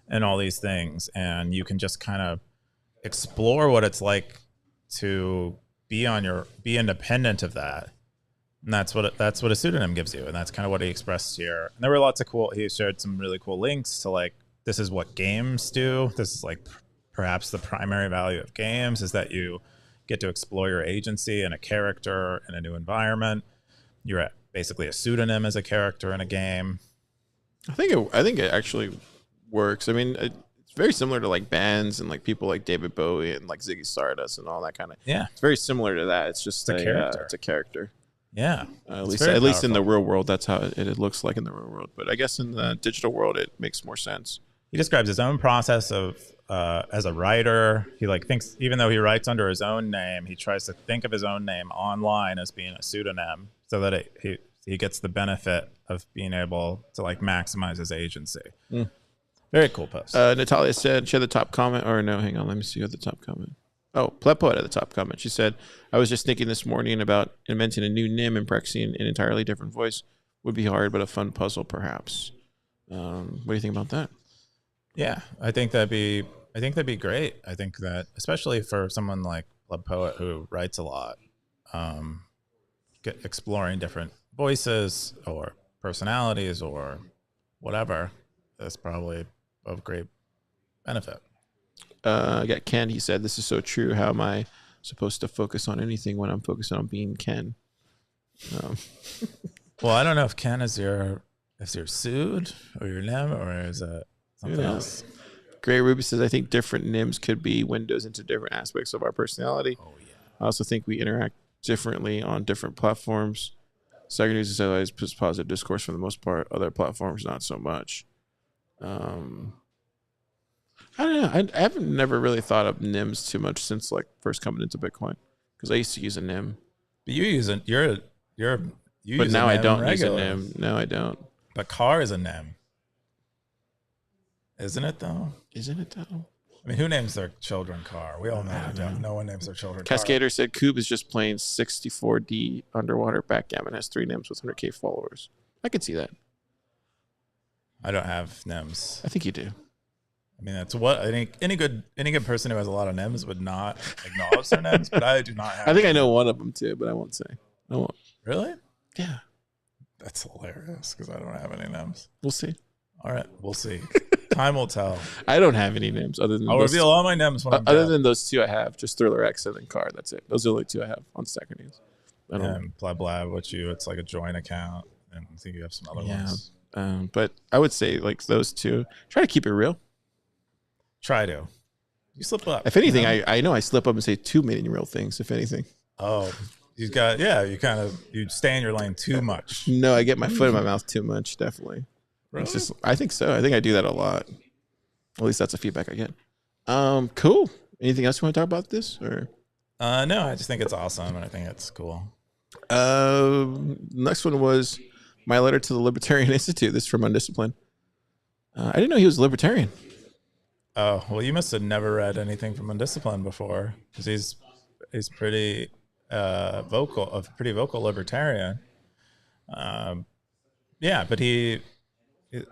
and all these things, and you can just kind of explore what it's like to be independent of that. And that's what a pseudonym gives you, and that's kind of what he expressed here. And there were lots of he shared some really cool links to like, this is what games do. This is like perhaps the primary value of games is that you get to explore your agency and a character in a new environment. You're basically a pseudonym as a character in a game. I think it actually works. I mean, it's very similar to like bands and like people like David Bowie and like Ziggy Stardust and all that kind of. Yeah, it's very similar to that. It's just a character. It's a character. Yeah. At least in the real world, that's how it looks like in the real world. But I guess in the digital world, it makes more sense. He describes his own process of as a writer. He like thinks, even though he writes under his own name, he tries to think of his own name online as being a pseudonym, so that he gets the benefit of being able to like maximize his agency. Very cool post. Natalia said, she had the top comment, or no, hang on, let me see who had the top comment. Oh, Plepo had the top comment. She said, I was just thinking this morning about inventing a new nym and practicing an entirely different voice would be hard, but a fun puzzle perhaps. What do you think about that? Yeah, I think that'd be great. I think that especially for someone like Blood Poet who writes a lot, exploring different voices or personalities or whatever, that's probably of great benefit. I got Ken. He said, this is so true. How am I supposed to focus on anything when I'm focused on being Ken? Well, I don't know if Ken is your sued or your nym, or is it something else? Gray Ruby says, I think different nyms could be windows into different aspects of our personality. Oh, yeah. I also think we interact differently on different platforms. Second News is always positive discourse for the most part. Other platforms, not so much. I don't know. I haven't never really thought of nyms too much since like first coming into Bitcoin, because I used to use a nym. But you use it. But now I don't use a nym. No, I don't. But Car is a nym, isn't it though? Isn't it though? I mean, who names their children Car? We all know. No one names their children Cascader Car. said Coob is just playing 64D underwater backgammon, has 3 nyms with 100K followers. I could see that. I don't have nyms. I think you do. I mean, that's what I think any good person who has a lot of nyms would not acknowledge their nyms, but I do not have. I think I know one of them too, but I won't say. I won't. Really? Yeah. That's hilarious because I don't have any nyms. We'll see. All right, we'll see. Time will tell. I don't have any nyms other than I'll reveal all my nyms when I'm other than those 2 I have, just Thriller X and then Car. That's it. Those are the only 2 I have on Stacker News. I don't. And blah blah. It's like a joint account, and I think you have some other ones. But I would say like those 2. Try to keep it real. Try to. You slip up. If anything, I know I slip up and say too many real things, if anything. Oh, you stay in your lane too much. No, I get my foot in my mouth too much, definitely. Really? I think so. I think I do that a lot. At least that's the feedback I get. Cool. Anything else you want to talk about this? Or no, I just think it's awesome and I think it's cool. Next one was my letter to the Libertarian Institute. This is from Undisciplined. I didn't know he was a libertarian. Oh, well, you must have never read anything from Undisciplined before, because he's pretty vocal, a pretty vocal libertarian. Yeah, but he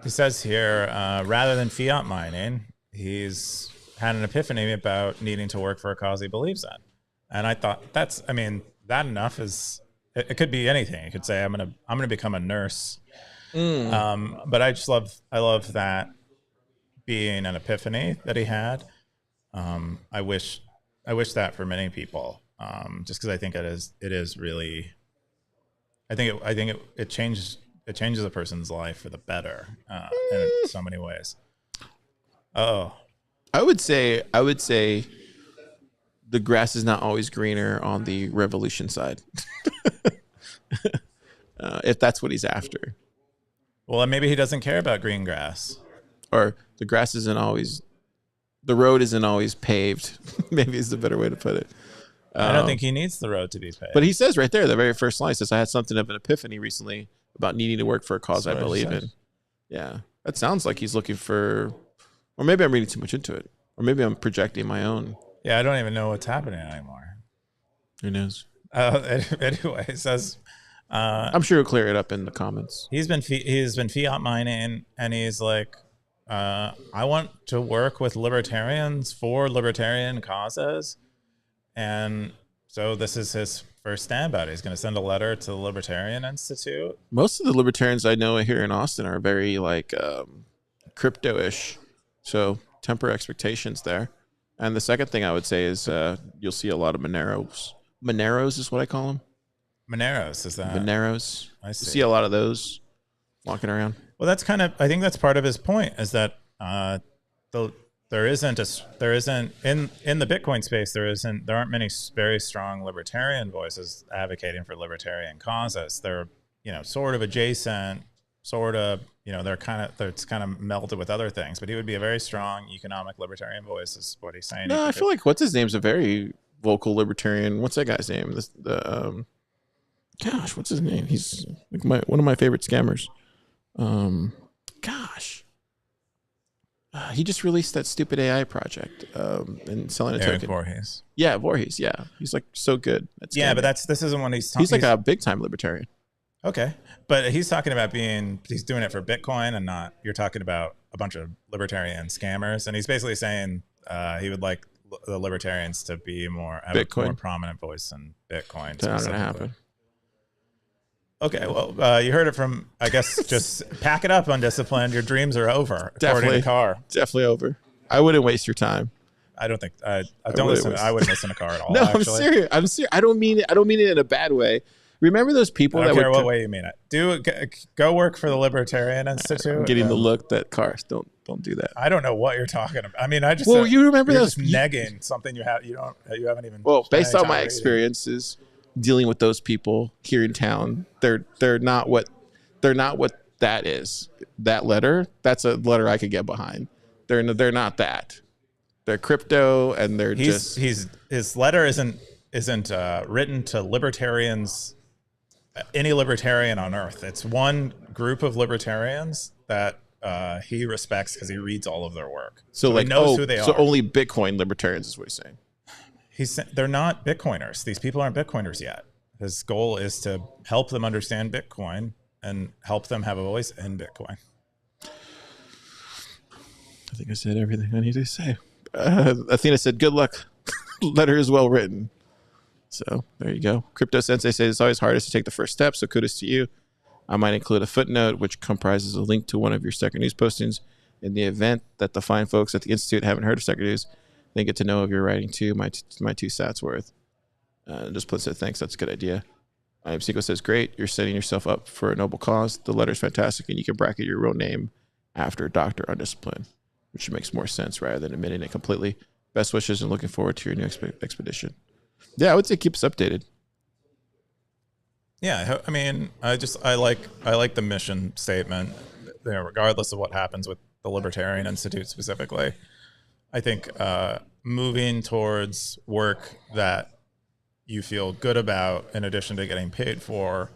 says here, rather than fiat mining, he's had an epiphany about needing to work for a cause he believes in. And I thought that enough is, it could be anything. It could say, I'm gonna become a nurse. But I love that being an epiphany that he had. I wish that for many people, just because I think it is really, I think it changes a person's life for the better in so many ways. Oh, I would say the grass is not always greener on the revolution side. If that's what he's after. Well, maybe he doesn't care about green grass. Or the grass isn't always, the road isn't always paved. Maybe is the better way to put it. I don't think he needs the road to be paved. But he says right there, the very first line says, I had something of an epiphany recently about needing to work for a cause I believe in. Yeah. That sounds like he's looking for, or maybe I'm reading too much into it. Or maybe I'm projecting my own. Yeah, I don't even know what's happening anymore. Who knows? Anyway, it says, I'm sure he'll clear it up in the comments. He's been fiat mining, and he's like, I want to work with libertarians for libertarian causes. And so this is his first stand about it. He's going to send a letter to the Libertarian Institute. Most of the libertarians I know here in Austin are very like crypto-ish. So temper expectations there. And the second thing I would say is you'll see a lot of Moneros. Moneros is what I call them. Moneros, is that? Moneros. I see. You see a lot of those walking around. Well, I think that's part of his point, is that the there isn't in the Bitcoin space. There aren't many very strong libertarian voices advocating for libertarian causes. They're sort of adjacent, sort of it's kind of melded with other things. But he would be a very strong economic libertarian voice, is what he's saying. No, I feel like what's his name's a very vocal libertarian. What's that guy's name? Gosh, what's his name? He's like one of my favorite scammers. He just released that stupid AI project and selling a token. Voorhees. Yeah, Voorhees. Yeah, he's like so good. Yeah, but this isn't when he's talking. He's like a big time libertarian. Okay, but he's talking about he's doing it for Bitcoin and not. You're talking about a bunch of libertarian scammers, and he's basically saying he would like the libertarians to have a more prominent voice in Bitcoin. That's not gonna happen. Okay, well, you heard it from, I guess, just pack it up, Undisciplined. Your dreams are over. Definitely. Car. Definitely over. I wouldn't waste your time. I don't think I wouldn't listen to Car at all. No, actually. I'm serious. I don't mean it in a bad way. Remember those people I don't care what way you mean it. Go work for the Libertarian Institute. I'm getting the look that cars don't do that. I don't know what you're talking about. I mean, you remember those negging something you haven't even. Well, based on my experiences dealing with those people here in town, they're not what that is. That letter, that's a letter I could get behind. They're not that. They're crypto, and his letter isn't written to libertarians, any libertarian on earth. It's one group of libertarians that he respects because he reads all of their work. So he knows who they are. So only Bitcoin libertarians is what he's saying. They're not Bitcoiners. These people aren't Bitcoiners yet. His goal is to help them understand Bitcoin and help them have a voice in Bitcoin. I think I said everything I need to say. Athena said, "Good luck. Letter is well written." So there you go. Crypto Sensei says it's always hardest to take the first step, so kudos to you. I might include a footnote which comprises a link to one of your Stacker News postings in the event that the fine folks at the Institute haven't heard of Stacker News. They get to know of your writing too. My 2 sats worth. Just put said thanks. That's a good idea. Psycho says, great. You're setting yourself up for a noble cause. The letter's fantastic, and you can bracket your real name after Dr. Undisciplined, which makes more sense rather than omitting it completely. Best wishes and looking forward to your new expedition. Yeah, I would say keep us updated. Yeah, I mean, I like the mission statement. Regardless of what happens with the Libertarian Institute specifically, I think moving towards work that you feel good about in addition to getting paid for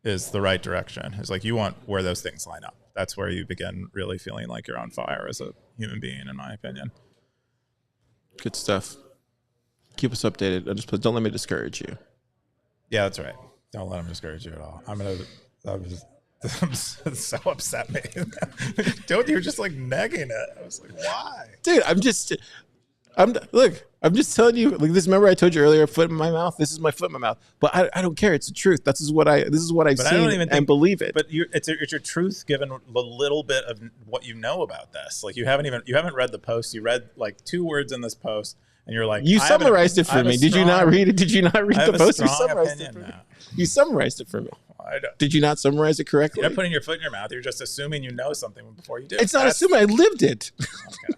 is the right direction. It's like you want where those things line up. That's where you begin really feeling like you're on fire as a human being, in my opinion. Good stuff. Keep us updated. Don't let me discourage you. Yeah, that's right. Don't let him discourage you at all. I'm so upset me. Don't you're just like negging it. I was like, why? Dude, I'm just telling you, like this. Remember I told you earlier, foot in my mouth. This is my foot in my mouth. But I don't care. It's the truth. This is what I've seen and believe it. But it's your truth given the little bit of what you know about this. Like you haven't read the post. You read like 2 words in this post, and you're like, you summarized it for me. Did you not read it? Did you not read the post? You summarized it for me. You summarized it for me. Did you not summarize it correctly? You're not putting your foot in your mouth. You're just assuming you know something before you do. It's not assuming. I lived it. Okay.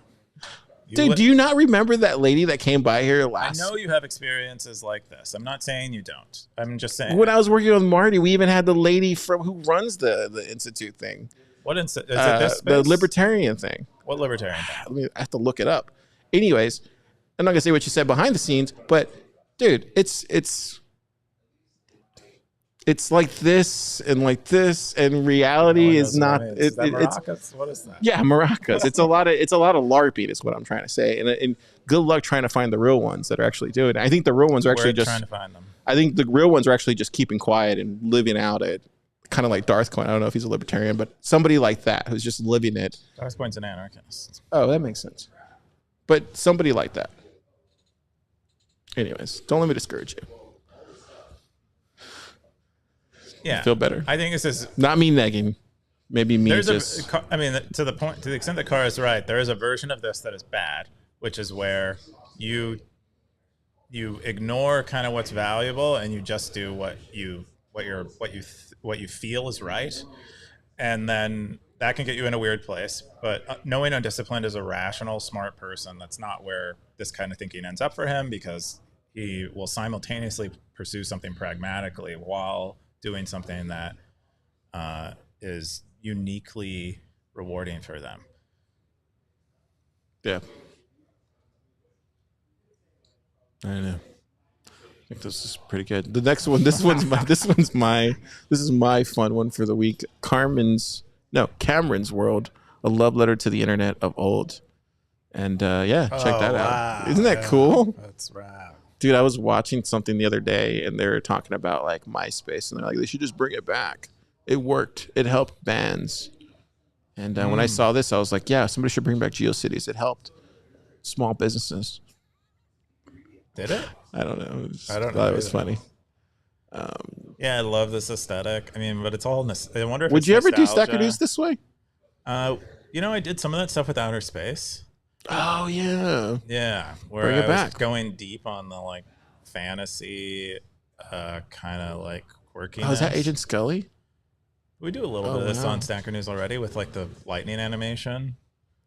Dude, do you not remember that lady that came by here last? I know you have experiences like this. I'm not saying you don't. I'm just saying. When I was working with Marty, we even had the lady who runs the Institute thing. What institute? Is it this space? The Libertarian thing. What Libertarian thing? I have to look it up. Anyways, I'm not going to say what you said behind the scenes, but dude, it's like this, and reality is not. Is that maracas? What is that? Yeah, maracas. It's a lot of LARPing, is what I'm trying to say. And good luck trying to find the real ones that are actually doing it. I think the real ones are actually just trying to find them. I think the real ones are actually just keeping quiet and living out it, kind of like Darth Coin. I don't know if he's a libertarian, but somebody like that who's just living it. Darth Coin's an anarchist. Oh, that makes sense. But somebody like that. Anyways, don't let me discourage you. Yeah, feel better. I think this is not me negging. Maybe me to the extent that Car is right, there is a version of this that is bad, which is where you ignore kind of what's valuable and you just do what you feel is right. and then that can get you in a weird place. But knowing undisciplined is a rational, smart person. That's not where this kind of thinking ends up for him, because he will simultaneously pursue something pragmatically while doing something that is uniquely rewarding for them. Yeah. I don't know. I think this is pretty good. The next one, this is my fun one for the week. Cameron's World, a love letter to the internet of old. And check that out. Isn't that cool? That's right. Dude, I was watching something the other day and they were talking about like MySpace and they're like, they should just bring it back. It worked. It helped bands. And when I saw this, I was like, yeah, somebody should bring back GeoCities. It helped small businesses. Did it? I don't know. I don't know. Thought it was funny. Yeah, I love this aesthetic. I mean, but it's all. I wonder if would it's you ever do nostalgia. Stacker News this way? I did some of that stuff with Outer Space. Oh yeah. Yeah, where Bring it I back. was going deep on the like fantasy, kind of like quirkiness. Oh, is that Agent Scully? We do a little bit of this on Stacker News already with like the lightning animation.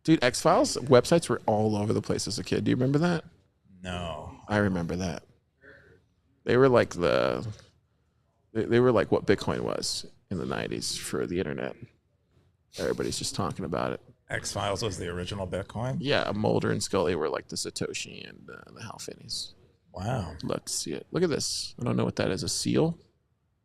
Dude, X-Files websites were all over the place as a kid. Do you remember that? No, I remember that. They were like they were like what Bitcoin was in the 90s for the internet. Everybody's just talking about it. X-Files was the original Bitcoin. Yeah, Mulder and Scully were like the Satoshi and the Hal Finney's. Wow. Love to see it. Look at this. I don't know what that is. A seal?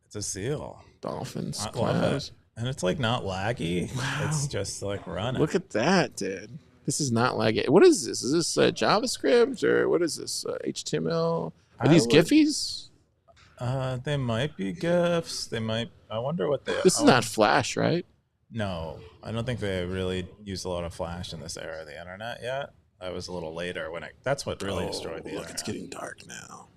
It's a seal. Dolphins. I love it. And it's like not laggy. Wow. It's just like running. Look at that, dude. This is not like it. What is this? Is this JavaScript or what is this? HTML? Are these Giphies? They might be GIFs. They might. I wonder what they. This is not Flash, right? No, I don't think they really used a lot of Flash in this era of the internet yet. That was a little later when that's what really destroyed the internet. Look, it's getting dark now.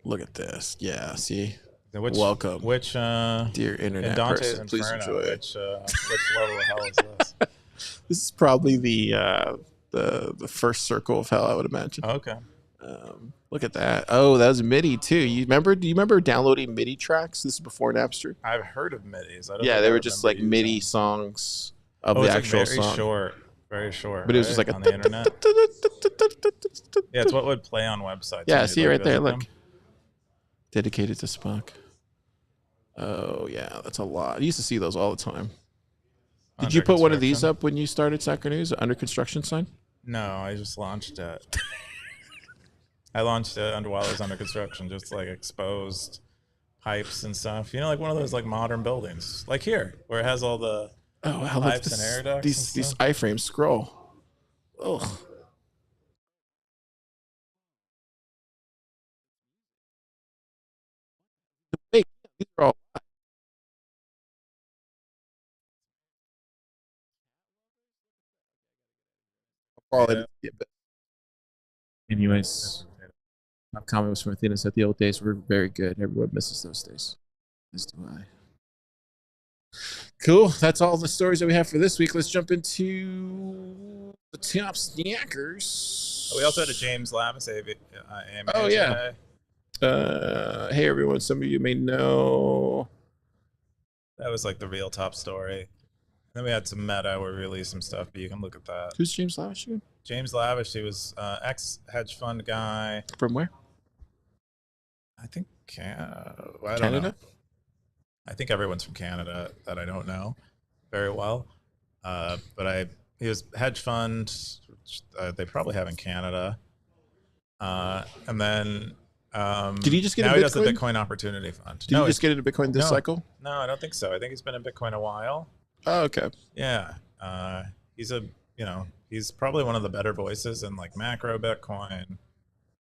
Look at this. Yeah, see? Welcome. Which dear internet Dante's person, please Inferno, enjoy it. Which level of hell is this? This is probably the first circle of hell, I would imagine. Okay. Look at that. Oh, that was MIDI too. Do you remember downloading MIDI tracks? This is before Napster. I've heard of MIDIs. They were just like MIDI songs of the actual song. Very short. But it was just like on the internet. Yeah, it's what would play on websites. Yeah, see right there. Look, dedicated to Spock. Oh yeah, that's a lot. I used to see those all the time. Did you put one of these up when you started Stacker News? Under construction sign? No, I just launched it. I launched it while it was under construction, just like exposed pipes and stuff. You know, like one of those like modern buildings, like here, where it has all the pipes and air ducts. These iframes scroll. Ugh. Wait, these are all. Anyways, my comment was from Athena said the old days were very good. Everyone misses those days. As do I. Cool. That's all the stories that we have for this week. Let's jump into the top snackers. We also had a James Lavish AMA. Oh yeah. Hey everyone. Some of you may know. That was like the real top story. Then we had some meta where we released some stuff, but you can look at that. Who's James Lavish again? James Lavish, he was ex-hedge fund guy. From where? I think I don't Canada? know. I think everyone's from Canada that I don't know very well. But he was hedge fund, which, they probably have in Canada. And then did he just get now a Bitcoin? He does the Bitcoin Opportunity Fund. Did he just get into Bitcoin this cycle? No, I don't think so. I think he's been in Bitcoin a while. Oh, okay. Yeah. He's probably one of the better voices in like macro Bitcoin,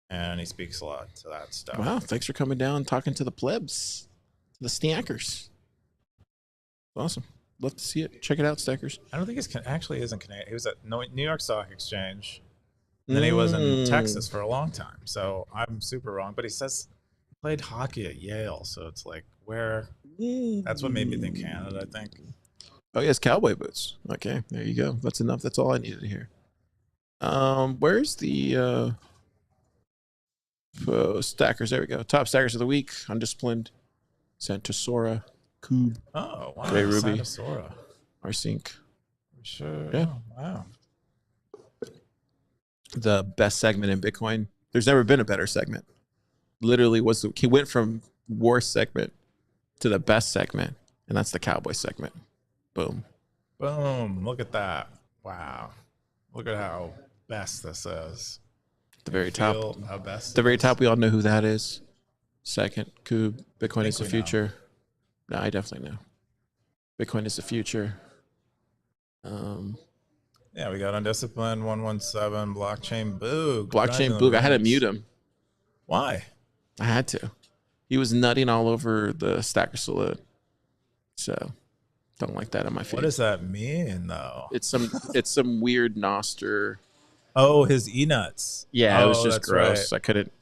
and he speaks a lot to that stuff. Wow, thanks for coming down and talking to the plebs, the stackers. Awesome. Love to see it. Check it out, stackers. I don't think he's actually isn't Canadian. He was at New York Stock Exchange, and then he was in Texas for a long time. So I'm super wrong, but he says he played hockey at Yale, so it's like where. That's what made me think Canada, I think. Oh, yes, cowboy boots. Okay, there you go. That's enough. That's all I needed to hear. Where's the stackers? There we go. Top stackers of the week. Undisciplined. Santosora. Cube, Oh, wow. Gray Ruby. Cynosura. Rsync. Sure. Yeah. Oh, wow. The best segment in Bitcoin. There's never been a better segment. Literally he went from worst segment to the best segment, and that's the cowboy segment. Boom. Boom. Look at that. Wow. Look at how best this is. The very top. Feel how best The it very is? top, we all know who that is. Second, Cube. Bitcoin Think is the we know. future. No, I definitely know. Bitcoin is the future. Yeah, we got Undisciplined 117, Blockchain Boog. Blockchain Boog. I had to mute him. Why? I had to. He was nutting all over the Stacker Salute. So don't like that on my feed. What does that mean, though? It's some weird Nostr. Oh, his e-nuts. Yeah, it was just that's gross. right. I couldn't.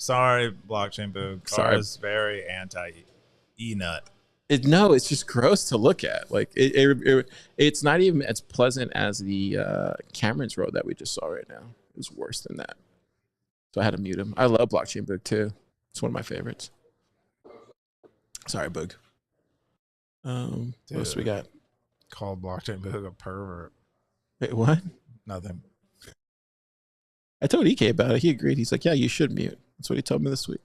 Sorry, Blockchain Boog. Sorry. Sorry. Very anti-e-nut. No, it's just gross to look at. Like it's not even as pleasant as the Cameron's Road that we just saw right now. It was worse than that. So I had to mute him. I love Blockchain Boog too. It's one of my favorites. Sorry, Boog. What else we got? Called Blockchain Boog a pervert. Wait, what? Nothing. I told EK about it. He agreed. He's like, yeah, you should mute. That's what he told me this week.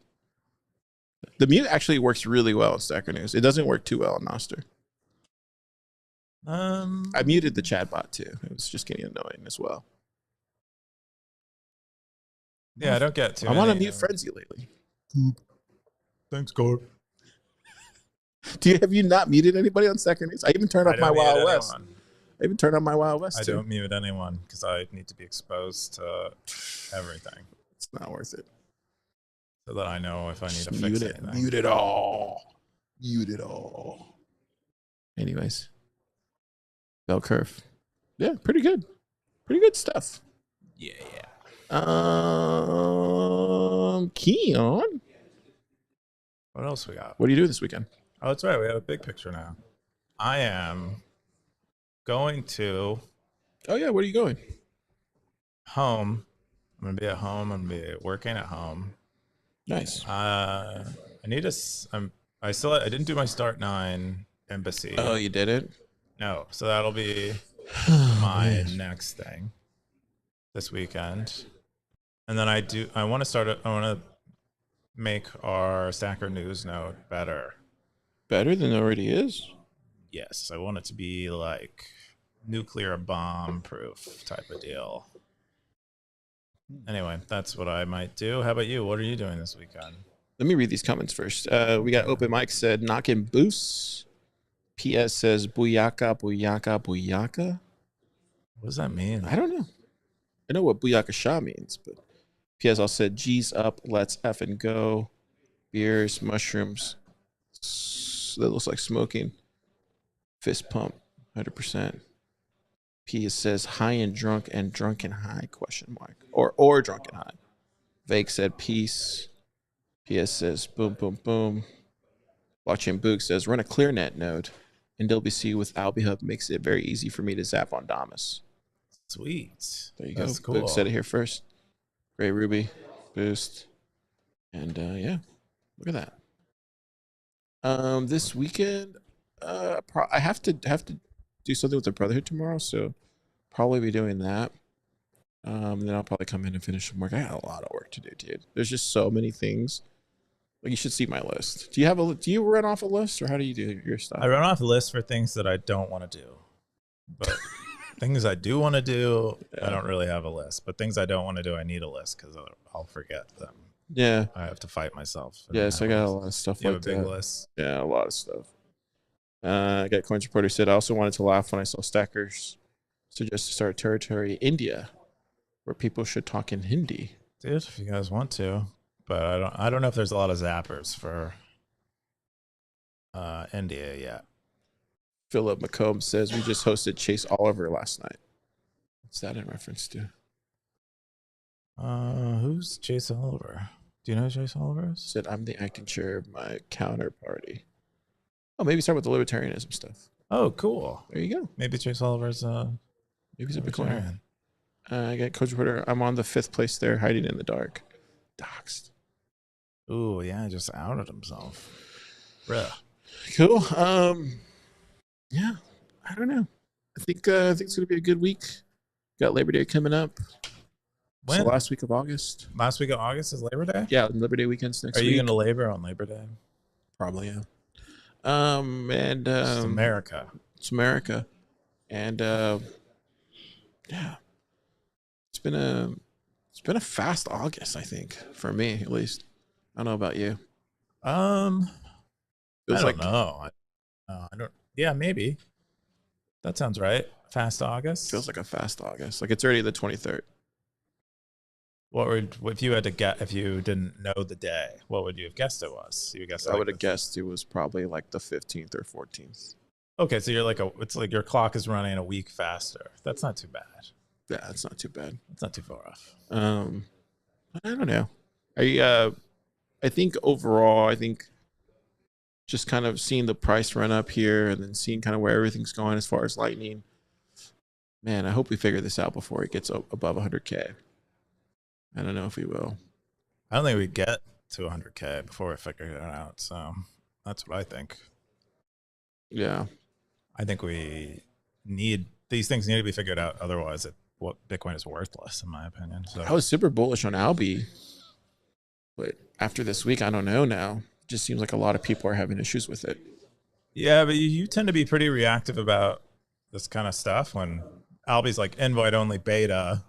The mute actually works really well in Stacker News. It doesn't work too well in Nostr. I muted the chat bot too. It was just getting annoying as well. Yeah, I don't get too I'm on a many, mute frenzy lately. Thanks, Corp. Have you not muted anybody on Stacker News? I even turned off my Wild West. Anyone. I even turned on my Wild West I too. don't mute anyone because I need to be exposed to everything It's not worth it. so that I know if I need Just to mute fix it. anything. Mute it all. Mute it all. Anyways. Bell curve. Yeah, pretty good. Pretty good stuff. Yeah. Keyan. What else we got? What do you do this weekend? Oh, that's right. We have a big picture now. I am going to Oh yeah, where are you going? home. I'm gonna be at home. I'm gonna be working at home. Nice. I need a. I didn't do my Start 9 embassy. Oh, you did it? No, so that'll be my next thing this weekend. And then I want to make our Stacker News node better. Better than it already is? Yes, I want it to be like nuclear bomb proof type of deal. Anyway, that's what I might do. How about you? What are you doing this weekend? Let me read these comments first. We got Open Mike said, knocking boosts. PS says, booyaka, booyaka, booyaka. What does that mean? I don't know. I know what booyaka shah means, but PS also said, G's up, let's effing go. Beers, mushrooms. That looks like smoking. Fist pump, 100%. P says high and drunk and drunken high, question mark. Or drunken high. Vake said peace. PS says boom, boom, boom. Blockchain Boog says run a ClearNet node. And WC with AlbiHub makes it very easy for me to zap on Damus. Sweet. There you That's go. cool. Boog said it here first. Gray Ruby, boost. And yeah, look at that. This weekend, I have to do something with the Brotherhood tomorrow, so probably be doing that. Then I'll probably come in and finish some work. I got a lot of work to do, dude. There's just so many things. Like, you should see my list. Do you run off a list, or how do you do your stuff? I run off a list for things that I don't want to do. But things I do want to do, Yeah. I don't really have a list. But things I don't want to do, I need a list because I'll forget them. Yeah. I have to fight myself. Yeah, so I got a lot of stuff You like have a big that. list. Yeah, a lot of stuff. I got Coins Reporter said, I also wanted to laugh when I saw Stackers suggest to start territory India, where people should talk in Hindi. Dude, if you guys want to. But I don't know if there's a lot of zappers for India yet. Philip McComb says, we just hosted Chase Oliver last night. What's that in reference to? Who's Chase Oliver? Do you know who Chase Oliver is? Said, I'm the acting chair of my counterparty. Oh, maybe start with the libertarianism stuff. Oh, cool. There you go. Maybe Chase Oliver's Maybe he's a Bitcoiner. libertarian. I got Coach Reporter. I'm on the 5th place there, hiding in the dark. Doxed. Ooh, yeah, just outed himself. Bruh. Cool. Yeah, I don't know. I think it's gonna be a good week. Got Labor Day coming up. When? So last week of August. Last week of August is Labor Day? Yeah, Labor Day weekend's next Are week. you going to labor on Labor Day? Probably, yeah. It's America. It's America. And yeah. It's been a fast August, I think, for me at least. I don't know about you. I Feels don't know. I don't. Yeah, maybe. That sounds right. Fast August. Feels like a fast August. Like it's already the 23rd. What would if you had to get if you didn't know the day? What would you have guessed it was? You guessed. I would have guessed it was probably like the 15th or 14th. Okay, so you're like it's like your clock is running a week faster. That's not too bad. Yeah, it's not too bad. It's not too far off. But I don't know. I think overall, I think just kind of seeing the price run up here and then seeing kind of where everything's going as far as Lightning. Man, I hope we figure this out before it gets above 100K. I don't know if we will. I don't think we get to 100K before we figure it out. So that's what I think. Yeah. I think these things need to be figured out. Otherwise, what Bitcoin is worthless, in my opinion. So I was super bullish on Albi, but after this week, I don't know now. It just seems like a lot of people are having issues with it. Yeah, but you tend to be pretty reactive about this kind of stuff when Albi's like invite only beta.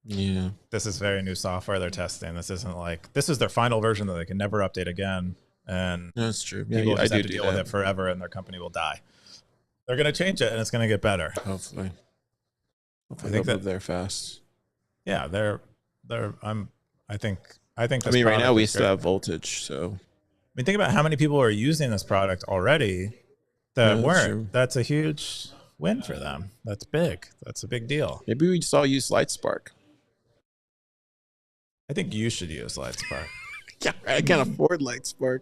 Yeah. This is very new software they're testing. This is their final version that they can never update again. And that's true. Yeah, people just have to deal with it forever and their company will die. They're going to change it and it's going to get better. Hopefully. I think they're there fast. Yeah, I think right now we still have voltage, so I mean, think about how many people are using this product already that weren't. True. That's a huge win for them. That's big. That's a big deal. Maybe we just all use LightSpark. I think you should use LightSpark. Yeah, I can't afford LightSpark.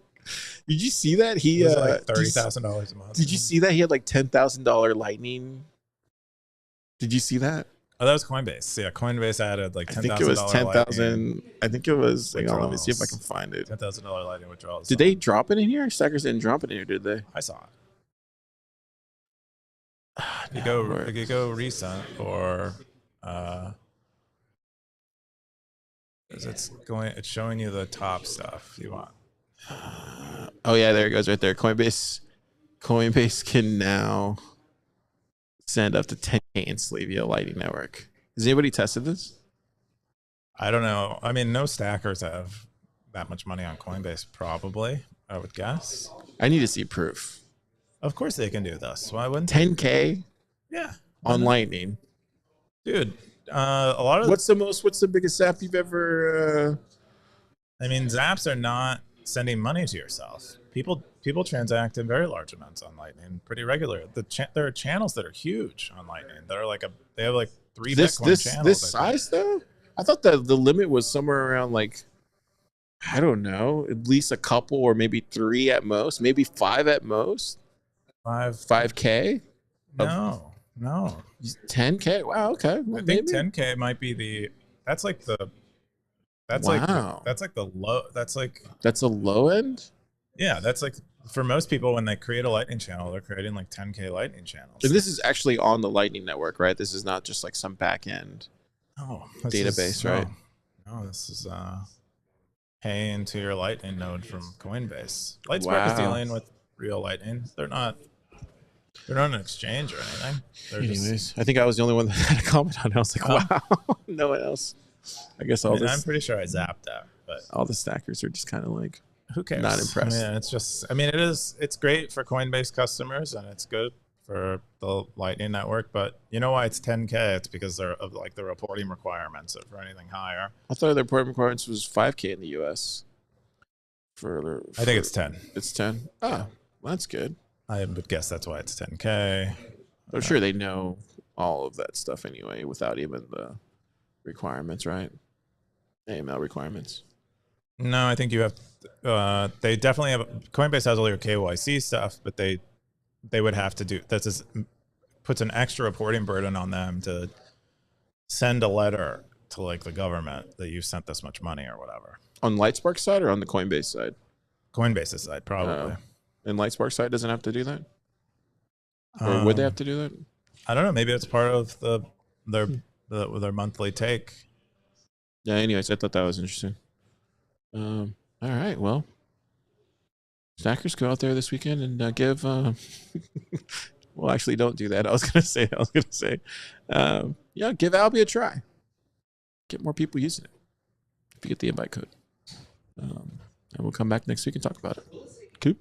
Did you see that he it was like $30,000 a month? Did you see that he had like $10,000 Lightning? Did you see that? Oh, that was Coinbase. Yeah, Coinbase added like $10,000. I think it was 10,000. I think it was. Hang on, let me see if I can find it. $10,000 Lightning withdrawals. Did they drop it in here? Stackers didn't drop it in here, did they? I saw it. You go recent or it's showing you the top stuff you want. Oh yeah, there it goes right there. Coinbase can now send up to 10K instantly via Lightning Network. Has anybody tested this? I don't know. I mean, no stackers have that much money on Coinbase, probably, I would guess. I need to see proof. Of course they can do this. Why wouldn't 10K? Yeah. On Lightning. Dude, a lot of what's the biggest app you've ever I mean, zaps are not sending money to yourself. People transact in very large amounts on Lightning pretty regularly. There are channels that are huge on Lightning. They have like 3 Bitcoin channels. This size though? I thought that the limit was somewhere around like, I don't know, at least a couple or maybe 3 at most, maybe 5 at most. 5K? No. 10K? Wow, okay. Well, I think 10K might be that's like the low. That's a low end? Yeah, that's like for most people when they create a Lightning channel, they're creating like 10K Lightning channels. And this is actually on the Lightning Network, right? This is not just like some back end database, right? No, this is paying to your Lightning node from Coinbase. LightSpark is dealing with real Lightning. They're not an exchange or anything. Anyways, I think I was the only one that had a comment on it. I was like, wow, no one else. I guess I'm pretty sure I zapped that, but all the stackers are just kind of like, who cares? Not impressed. It's great for Coinbase customers and it's good for the Lightning Network, but you know why it's 10K? It's because they're of like the reporting requirements for anything higher. I thought the reporting requirements was 5K in the US. I think it's 10. It's 10. Oh, well, that's good. I would guess that's why it's 10K. I'm sure they know all of that stuff anyway, without even the requirements, right? AML requirements. No, I think you have. They definitely have. Coinbase has all your KYC stuff, but they would have to do. Puts an extra reporting burden on them to send a letter to like the government that you sent this much money or whatever. On LightSpark side or on the Coinbase side? Coinbase's side, probably. And Lightspark site doesn't have to do that, or would they have to do that? I don't know. Maybe it's part of their monthly take. Yeah. Anyways, I thought that was interesting. All right. Well, stackers, go out there this weekend and give. Well, actually, don't do that. I was gonna say. Yeah, give Albi a try. Get more people using it. If you get the invite code, and we'll come back next week and talk about it. Cool.